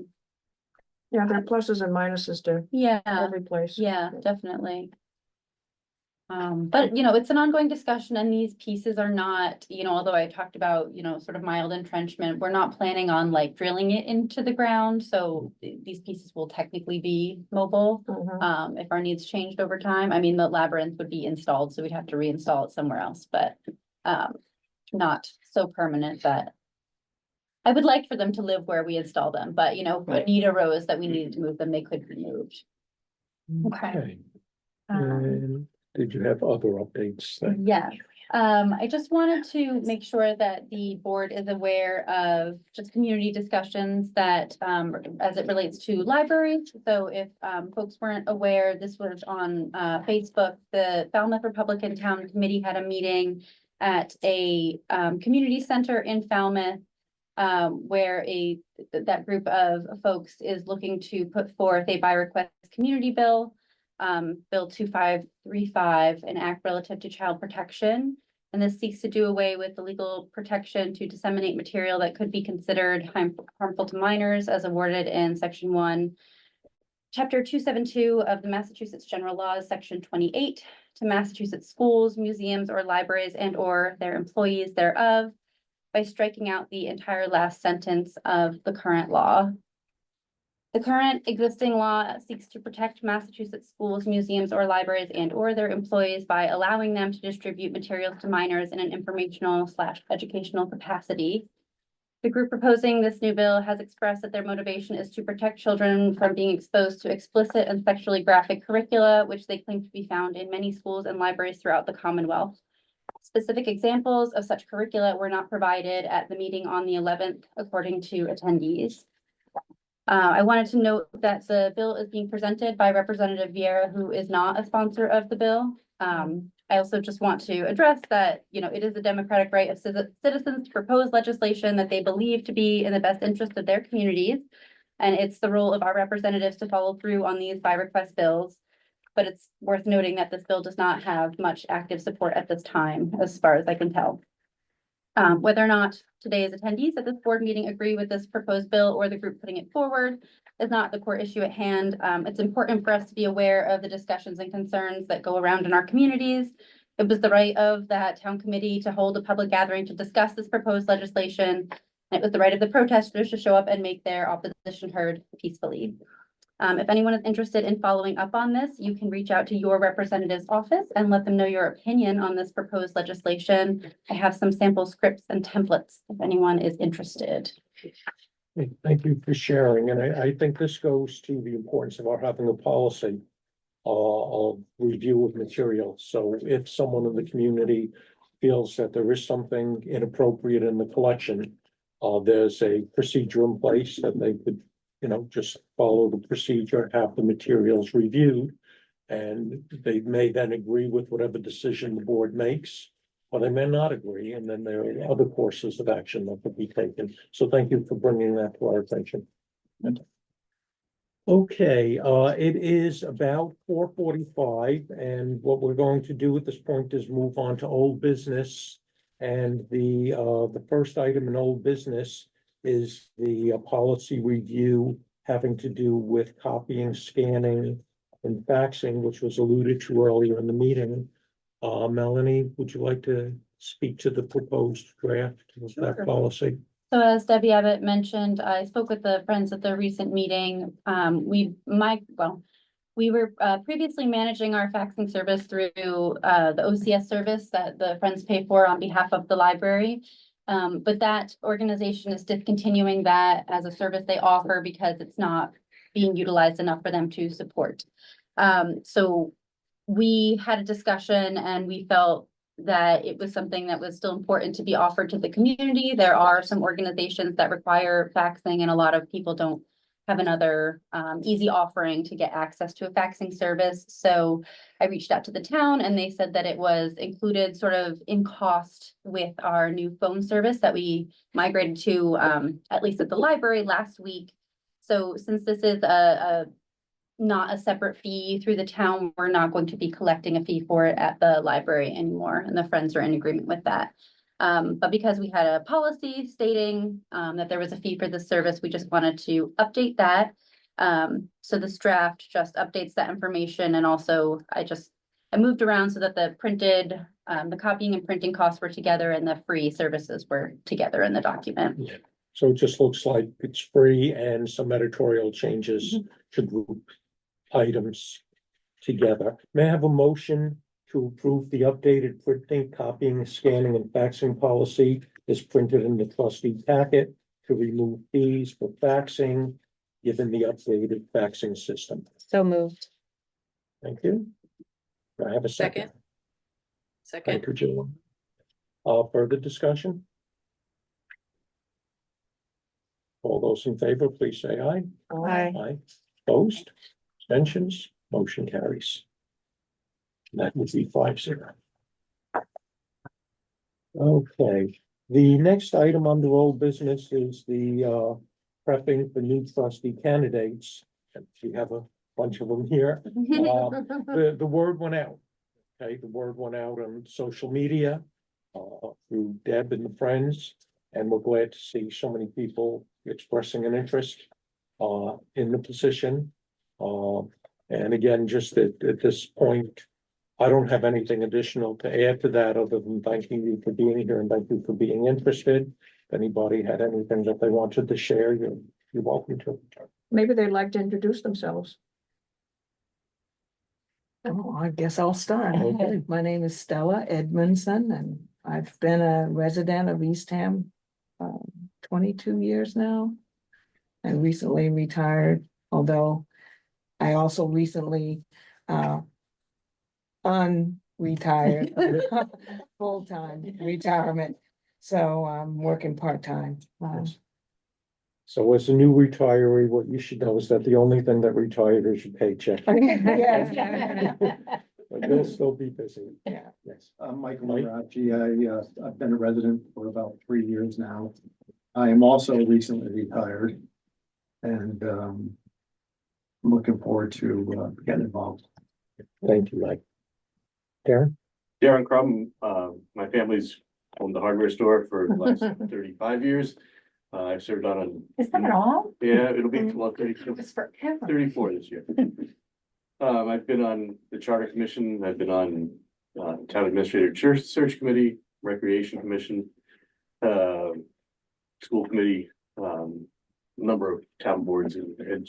there are pluses and minuses to Yeah, every place. yeah, definitely. But you know, it's an ongoing discussion and these pieces are not, you know, although I talked about, you know, sort of mild entrenchment, we're not planning on like drilling it into the ground. So these pieces will technically be mobile, if our needs changed over time. I mean, the labyrinth would be installed, so we'd have to reinstall it somewhere else, but not so permanent that I would like for them to live where we install them, but you know, if a need arose that we needed to move them, they could be moved. Okay. Um, And did you have other updates? Yes, I just wanted to make sure that the board is aware of just community discussions that, as it relates to libraries. So if, folks weren't aware, this was on, Facebook, the Falmouth Republican Town Committee had a meeting at a, community center in Falmouth, where that group of folks is looking to put forth a by request community bill. Bill 2535, an act relative to child protection. And this seeks to do away with the legal protection to disseminate material that could be considered harmful to minors as awarded in section 1, chapter 272 of the Massachusetts General Laws, section 28, to Massachusetts schools, museums, or libraries and or their employees thereof, by striking out the entire last sentence of the current law. The current existing law seeks to protect Massachusetts schools, museums, or libraries and or their employees by allowing them to distribute materials to minors in an informational/educational capacity. The group proposing this new bill has expressed that their motivation is to protect children from being exposed to explicit and sexually graphic curricula, which they claim to be found in many schools and libraries throughout the Commonwealth. Specific examples of such curricula were not provided at the meeting on the 11th, according to attendees. I wanted to note that the bill is being presented by Representative Vieira, who is not a sponsor of the bill. I also just want to address that, you know, it is a democratic right of citizens to propose legislation that they believe to be in the best interest of their communities. And it's the role of our representatives to follow through on these by request bills. But it's worth noting that this bill does not have much active support at this time, as far as I can tell. Whether or not today's attendees at this board meeting agree with this proposed bill or the group putting it forward is not the core issue at hand. It's important for us to be aware of the discussions and concerns that go around in our communities. It was the right of that town committee to hold a public gathering to discuss this proposed legislation. And it was the right of the protesters to show up and make their opposition heard peacefully. If anyone is interested in following up on this, you can reach out to your representative's office and let them know your opinion on this proposed legislation. I have some sample scripts and templates if anyone is interested. Thank you for sharing, and I think this goes to the importance of our having a policy of review of materials. So if someone in the community feels that there is something inappropriate in the collection, there's a procedure in place that they could, you know, just follow the procedure, have the materials reviewed, and they may then agree with whatever decision the board makes, or they may not agree, and then there are other courses of action that could be taken. So thank you for bringing that to our attention. Okay, it is about 4:45, and what we're going to do at this point is move on to old business. And the first item in old business is the policy review having to do with copying, scanning, and faxing, which was alluded to earlier in the meeting. Melanie, would you like to speak to the proposed draft of that policy? So as Debbie Abbott mentioned, I spoke with the Friends at the recent meeting. We were previously managing our faxing service through the OCS service that the Friends pay for on behalf of the library. But that organization is discontinuing that as a service they offer because it's not being utilized enough for them to support. So we had a discussion and we felt that it was something that was still important to be offered to the community. There are some organizations that require faxing and a lot of people don't have another easy offering to get access to a faxing service. So I reached out to the town and they said that it was included sort of in cost with our new phone service that we migrated to, at least at the library last week. So since this is not a separate fee through the town, we're not going to be collecting a fee for it at the library anymore. And the Friends are in agreement with that. But because we had a policy stating that there was a fee for the service, we just wanted to update that. So this draft just updates that information. And also I just I moved around so that the printed, the copying and printing costs were together and the free services were together in the document. So it just looks like it's free and some editorial changes to group items together. May I have a motion to approve the updated printing, copying, scanning, and faxing policy as printed in the trustee packet to remove fees for faxing, given the updated faxing system? So moved. Thank you. Do I have a second? Second. Thank you, Jill. Further discussion? All those in favor, please say aye. Aye. Aye. Opposed? Abstentions? Motion carries. That would be 5-0. Okay, the next item under old business is the prepping for new trustee candidates. And we have a bunch of them here. The word went out. Okay, the word went out on social media through Deb and the friends, and we're glad to see so many people expressing an interest in the position. And again, just at this point, I don't have anything additional to add to that other than thanking you for being here and thank you for being interested. If anybody had anything that they wanted to share, you're welcome to. Maybe they'd like to introduce themselves. Oh, I guess I'll start. Okay. My name is Stella Edmondson, and I've been a resident of Eastham 22 years now. I recently retired, although I also recently unretired, full-time retirement. So I'm working part-time. So as a new retiree, what you should know is that the only thing that retired is your paycheck. Yes. But you'll still be busy. Yeah. Yes. I'm Michael Marachi. I've been a resident for about 3 years now. I am also recently retired and I'm looking forward to getting involved. Thank you, Mike. Darren? Darren Crum, my family's owned the hardware store for the last 35 years. I've served on Is that all? yeah, it'll be, well, It was forever. 34 this year. I've been on the Charter Commission, I've been on Town Administrator Church Search Committee, Recreation Commission, School Committee, number of town boards, and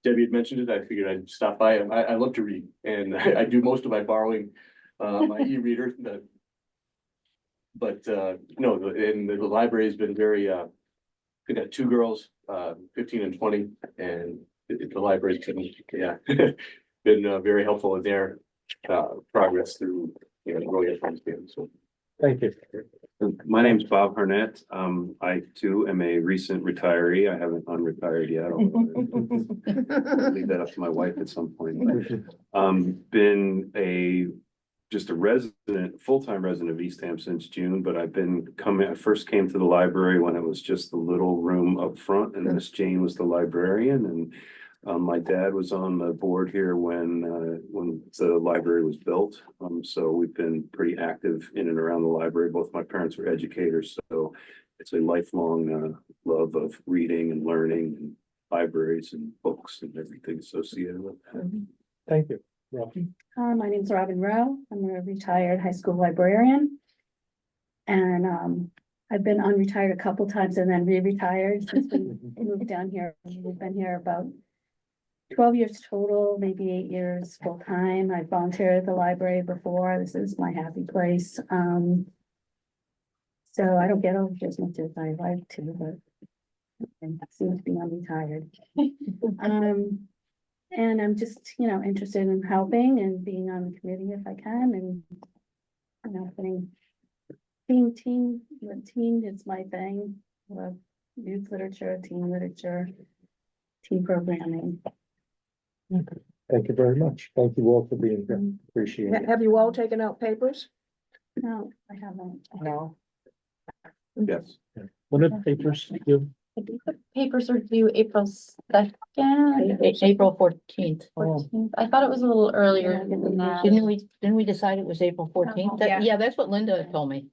Debbie had mentioned it, I figured I'd stop by. I love to read, and I do most of my borrowing, my e-reader, but no, the library has been very, we got 2 girls, 15 and 20, and the library's been, yeah, been very helpful in their progress through, growing a friends band, so. Thank you. My name's Bob Harnett. I too am a recent retiree. I haven't unretired yet. I'll leave that up to my wife at some point. Been just a resident, full-time resident of Eastham since June, but I first came to the library when it was just the little room up front, and Miss Jane was the librarian, and my dad was on the board here when the library was built. So we've been pretty active in and around the library. Both my parents were educators, so it's a lifelong love of reading and learning and libraries and books and everything associated with that. Thank you. Rocky? My name's Robin Rowe. I'm a retired high school librarian. And I've been unretired a couple times and then re-retired since we moved down here. We've been here about 12 years total, maybe 8 years full time. I volunteered at the library before. This is my happy place. So I don't get over here as much as I like to, but I seem to be unretired. And I'm just, interested in helping and being on the committee if I can, and being team is my thing. I love youth literature, team programming. Thank you very much. Thank you all for being here. Appreciate it. Have you all taken out papers? No, I haven't. No. Yes. What are the papers you? I think the papers are due April 2nd. April 14th. 14th. I thought it was a little earlier than that. Didn't we decide it was April 14th? Yeah. Yeah, that's what Linda told me.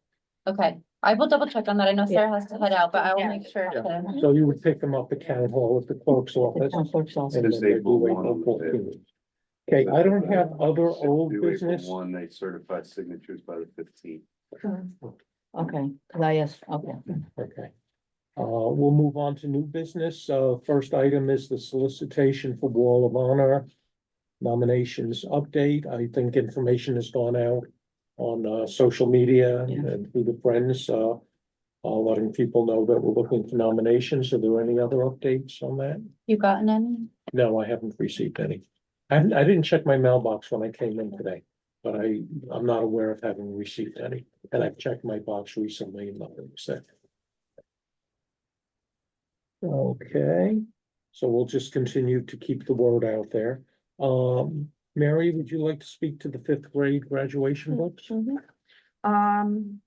Okay, I will double check on that. I know Sarah has to head out, but I will make sure Yeah. to. So you would pick them up at town hall at the clerk's office. Town clerk's office. And It's then they April do 1 on the 14th. Okay, I don't have other old Due April business. 1, they certify signatures by the 15th. Okay, cause I asked, okay. Okay. We'll move on to new business. First item is the solicitation for Wall of Honor nominations update. I think information has gone out on social media and through the friends, letting people know that we're looking for nominations. Are there any other updates on that? You gotten any? No, I haven't received any. I didn't check my mailbox when I came in today, but I'm not aware of having received any. And I've checked my box recently and nothing was there. Okay, so we'll just continue to keep the word out there. Mary, would you like to speak to the fifth grade graduation books? I'm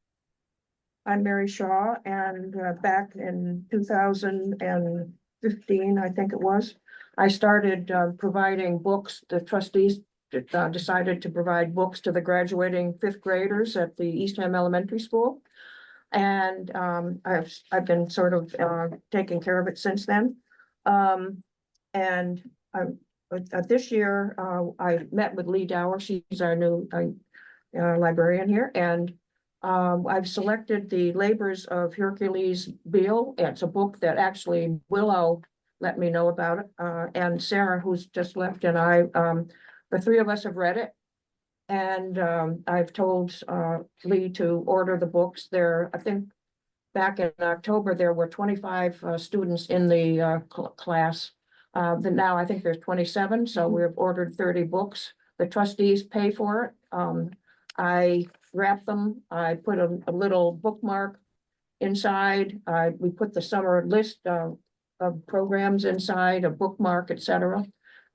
Mary Shaw, and back in 2015, I think it was, I started providing books. The trustees decided to provide books to the graduating fifth graders at the Eastham Elementary School. And I've been sort of taking care of it since then. This year, I met with Lee Dower. She's our new librarian here, and I've selected the Labors of Hercules Beale. It's a book that actually Willow let me know about it, and Sarah, who's just left, and I, the three of us have read it. And I've told Lee to order the books. There, I think back in October, there were 25 students in the class. Now I think there's 27, so we've ordered 30 books. The trustees pay for it. I wrap them. I put a little bookmark inside. We put the summer list of programs inside, a bookmark, etc.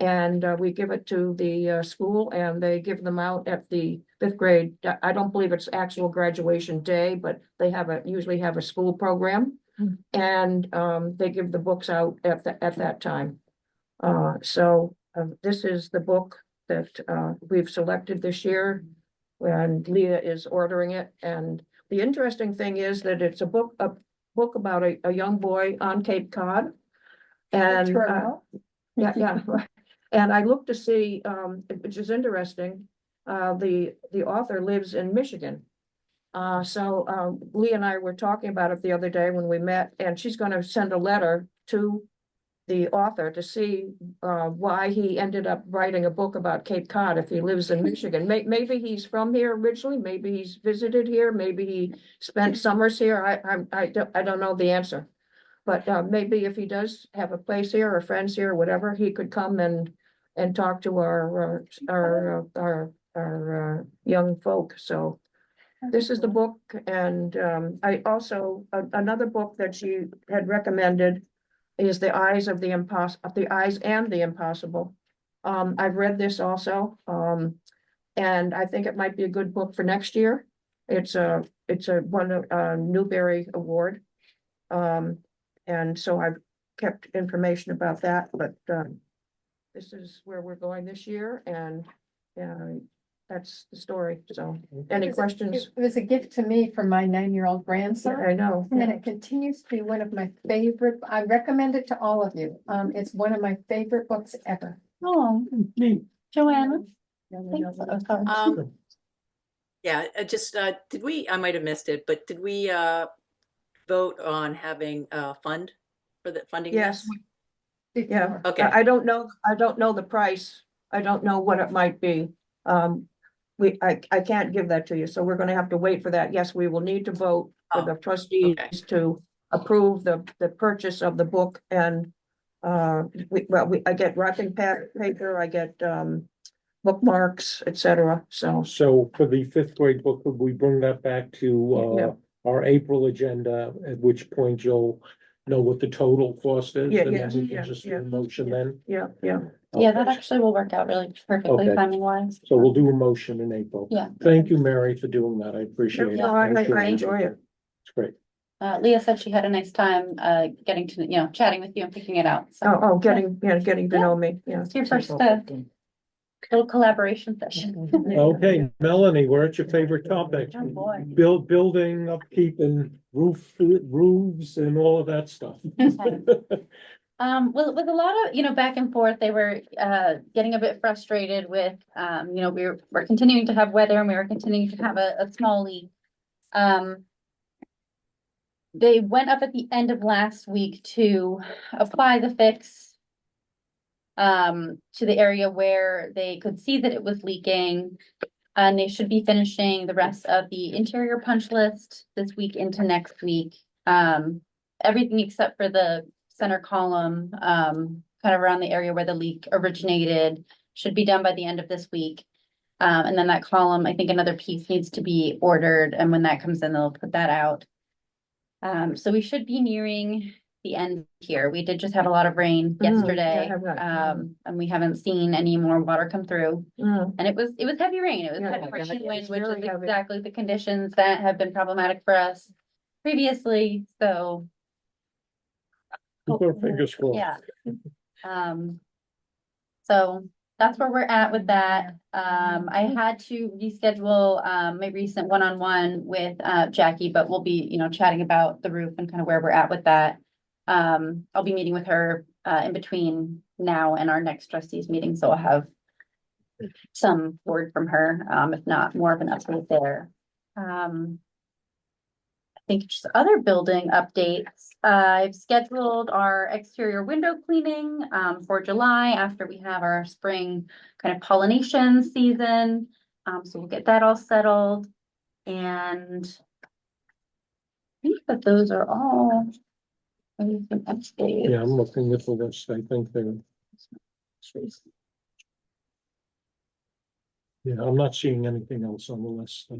And we give it to the school, and they give them out at the fifth grade. I don't believe it's actual graduation day, but they usually have a school program. And they give the books out at that time. So this is the book that we've selected this year, and Leah is ordering it. And the interesting thing is that it's a book about a young boy on Cape Cod. And yeah. And I looked to see, which is interesting, the author lives in Michigan. So Lee and I were talking about it the other day when we met, and she's going to send a letter to the author to see why he ended up writing a book about Cape Cod if he lives in Michigan. Maybe he's from here originally, maybe he's visited here, maybe he spent summers here. I don't know the answer. But maybe if he does have a place here or friends here or whatever, he could come and talk to our young folk. So this is the book. And I also, another book that she had recommended is The Eyes and the Impossible. I've read this also. And I think it might be a good book for next year. It's won a Newbery Award. And so I've kept information about that, but this is where we're going this year, and that's the story. So any questions? It was a gift to me from my 9-year-old grandson. I know. And it continues to be one of my favorite. I recommend it to all of you. It's one of my favorite books ever. Oh, Joanna. Yeah, I might have missed it, but did we vote on having a fund for the funding? Yes. Yeah. Okay. I don't know the price. I don't know what it might be. I can't give that to you, so we're gonna have to wait for that. Yes, we will need to vote for the trustees to approve the purchase of the book. And I get wrapping paper, I get bookmarks, etc. So for the fifth grade book, would we bring that back to our April agenda, at which point you'll know what the total cost is? Yeah, And yeah, then we can yeah, just do yeah, a motion then? yeah. Yeah, that actually will work out really perfectly Okay. timing wise. So we'll do a motion in April. Yeah. Thank you, Mary, for doing that. I appreciate it. No, I enjoy it. It's great. Leah said she had a nice time getting to, chatting with you and picking it out. So Getting to know me. Yeah. it's your first little collaboration session. Okay, Melanie, we're at your favorite topic. Oh, boy. Building, upkeep and roofs and all of that stuff. With a lot of, back and forth, they were, getting a bit frustrated with, we're continuing to have weather and we were continuing to have a small leak. They went up at the end of last week to apply the fix to the area where they could see that it was leaking. And they should be finishing the rest of the interior punch list this week into next week. Everything except for the center column, kind of around the area where the leak originated, should be done by the end of this week. And then that column, I think another piece needs to be ordered, and when that comes in, they'll put that out. So we should be nearing the end here. We did just have a lot of rain yesterday, and we haven't seen any more water come through. And it was heavy rain. It was Yeah, heavy yeah, rain, it's which is very heavy. exactly the conditions that have been problematic for us previously. So Keep our fingers crossed. yeah. So that's where we're at with that. I had to reschedule my recent one-on-one with Jackie, but we'll be, chatting about the roof and kind of where we're at with that. I'll be meeting with her in between now and our next trustees meeting, so I'll have some word from her, if not more of an update there. I think just other building updates. I've scheduled our exterior window cleaning for July after we have our spring kind of pollination season. So we'll get that all settled. And I think that those are all updates. Yeah, I'm looking at the list. I think they're. Yeah, I'm not seeing anything else on the list.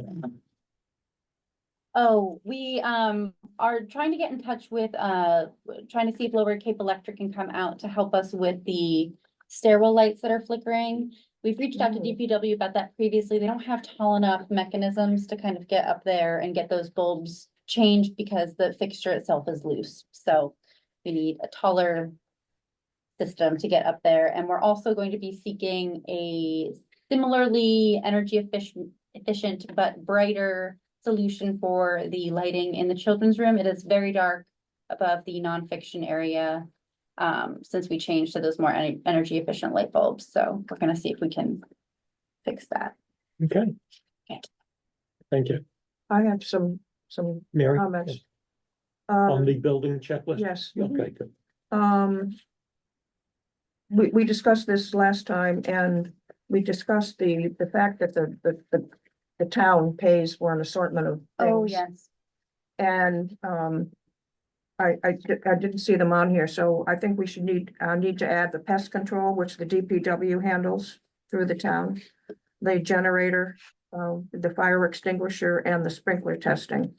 Oh, we are trying to get in touch with trying to see if Lower Cape Electric can come out to help us with the stairwell lights that are flickering. We've reached out to DPW about that previously. They don't have tall enough mechanisms to kind of get up there and get those bulbs changed because the fixture itself is loose. So we need a taller system to get up there. And we're also going to be seeking a similarly energy efficient but brighter solution for the lighting in the children's room. It is very dark above the nonfiction area since we changed to those more energy efficient light bulbs. So we're going to see if we can fix that. Okay. Okay. Thank you. I have some Mary? comments. On the building checklist? Yes. Okay, good. We discussed this last time, and we discussed the fact that the town pays for an assortment of things. Oh, yes. And I didn't see them on here, so I think we should need to add the pest control, which the DPW handles through the town, the generator, the fire extinguisher, and the sprinkler testing.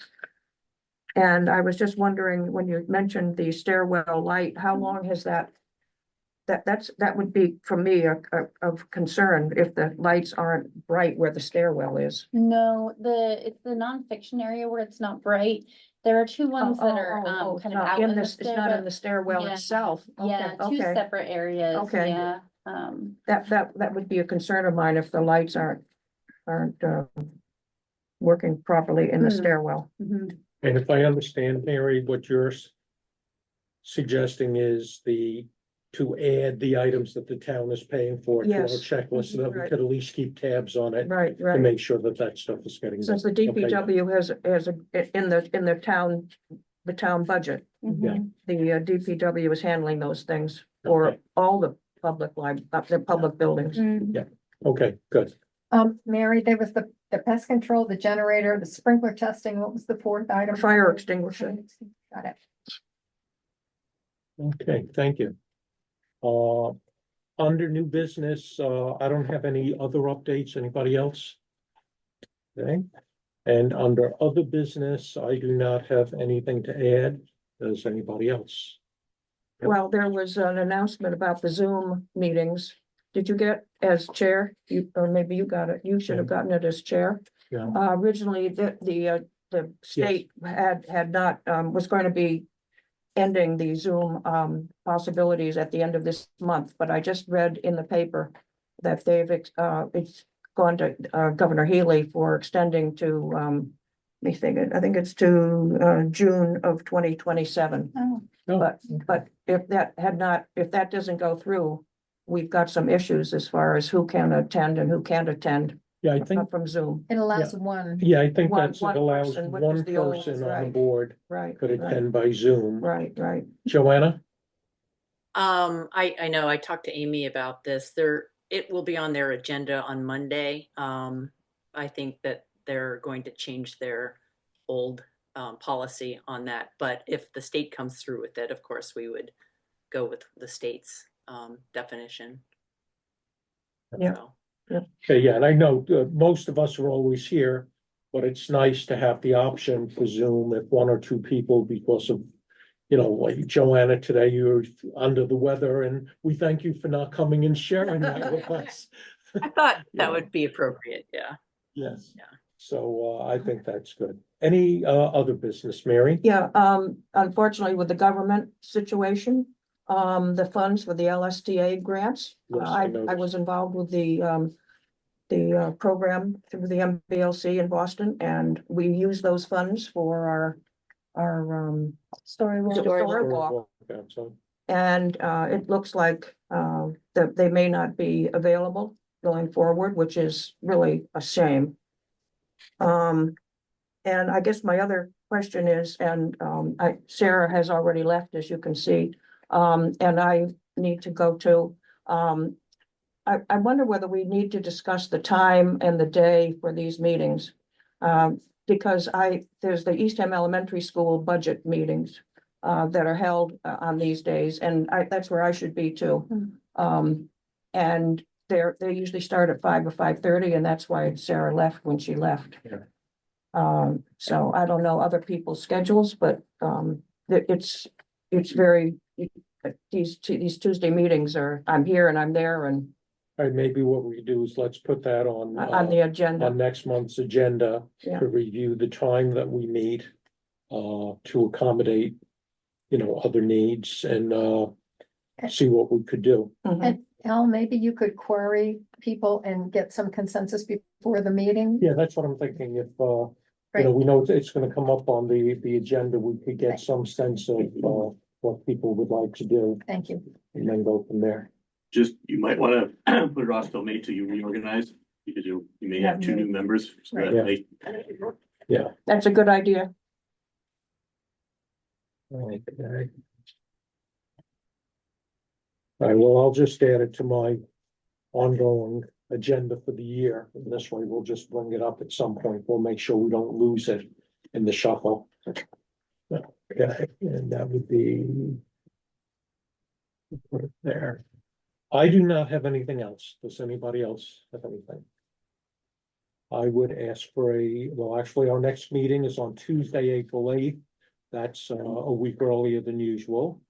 And I was just wondering, when you mentioned the stairwell light, how long has that would be, for me, of concern if the lights aren't bright where the stairwell is. No, it's the nonfiction area where it's not bright. There are two ones that are kind of out in the It's not in the stairwell Yeah. itself. Yeah, two Okay. separate areas. Okay. Yeah. That would be a concern of mine if the lights aren't working properly in the stairwell. Mhm. And if I understand, Mary, what you're suggesting is to add the items that the town is paying for to our Yes. checklist, so that we Right. could at least keep tabs on it Right, to right. make sure that stuff is getting done. Since the Okay. DPW has in the town budget, Yeah. the DPW is handling those things for Okay. all the public the public buildings. Okay, good. Mary, there was the pest control, the generator, the sprinkler testing. What was the fourth item? Fire extinguisher. Got it. Okay, thank you. Under new business, I don't have any other updates. Anybody else? Okay, and under other business, I do not have anything to add. Does anybody else? Well, there was an announcement about the Zoom meetings. Did you get as chair? Or maybe you got it. You should have gotten it as chair. Yeah. Originally, the state had not, was going to be ending the Zoom possibilities at the end of this month, but I just read in the paper that it's gone to Governor Healy for extending to me think it, I think it's to June of 2027. Oh, But if that doesn't go through, we've got some issues as far as who can attend and who can't attend Yeah, I think, from Zoom. It allows one. yeah, I think One- that's, it one allows person, which one is the only person ones, on the right. board Right, could right, attend by Zoom. right. Joanna? I know I talked to Amy about this. It will be on their agenda on Monday. I think that they're going to change their old policy on that. But if the state comes through with it, of course, we would go with the state's definition. Yeah. So, Okay, yeah, and I know most of us are always here, but it's nice to have the option for Zoom if one or two people, because of, you know, like Joanna today, you're under the weather, and we thank you for not coming and sharing that with us. I thought Yeah. that would be appropriate. Yeah. Yes. Yeah. So I think that's good. Any other business, Mary? Yeah, unfortunately with the government situation, the funds for the LSTA grants. Yes, I I noticed. was involved with the program through the MBLC in Boston, and we use those funds for our story walk. story walk. Okay, so, And it looks like that they may not be available going forward, which is really a shame. And I guess my other question is, and Sarah has already left, as you can see, and I need to go to. I wonder whether we need to discuss the time and the day for these meetings. Because there's the Eastham Elementary School budget meetings that are held on these days, and that's where I should be too. And they usually start at 5 or 5:30, and that's why Sarah left when she left. Yeah. So I don't know other people's schedules, but it's very, these Tuesday meetings I'm here and I'm there and all right, maybe what we do is let's put that on the agenda. on next month's agenda Yeah. to review the time that we need to accommodate, you know, other needs and see what we could do. Mhm. And Al, maybe you could query people and get some consensus before the meeting. Yeah, that's what I'm thinking. If you Right. know, we know it's gonna come up on the agenda, we could get some sense of what people would like to do Thank you. and then go from there. Just, you might wanna put it off till May till you reorganize, because you may have two new members. So that Yeah. may- Yeah. That's a good idea. Okay. All right, well, I'll just add it to my ongoing agenda for the year. And this way we'll just bring it up at some point. We'll make sure we don't lose it in the shuffle. Okay, and that would be. Put it there. I do not have anything else. Does anybody else have anything? I would ask for well, actually, our next meeting is on Tuesday, April 8th. That's a week earlier than usual.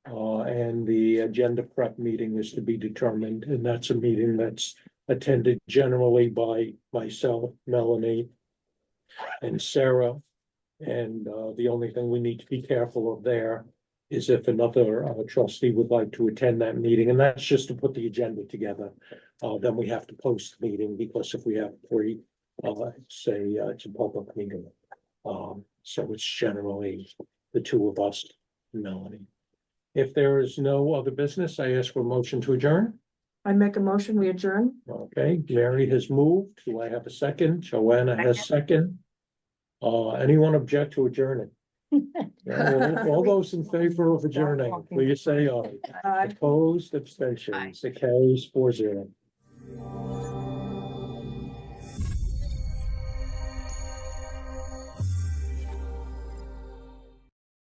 And the agenda prep meeting is to be determined, and that's a meeting that's attended generally by myself, Melanie, and Sarah. And the only thing we need to be careful of there is if another trustee would like to attend that meeting, and that's just to put the agenda together. Then we have to post the meeting, because if we have three, say it's a public meeting. So it's generally the two of us, Melanie. If there is no other business, I ask for a motion to adjourn. I make a motion, we adjourn. Okay, Mary has moved. Do I have a second? Joanna has second. Anyone object to adjourning? All those in favor of adjourning, please say aye. Aye. Opposed, abstentions, it carries 4-0.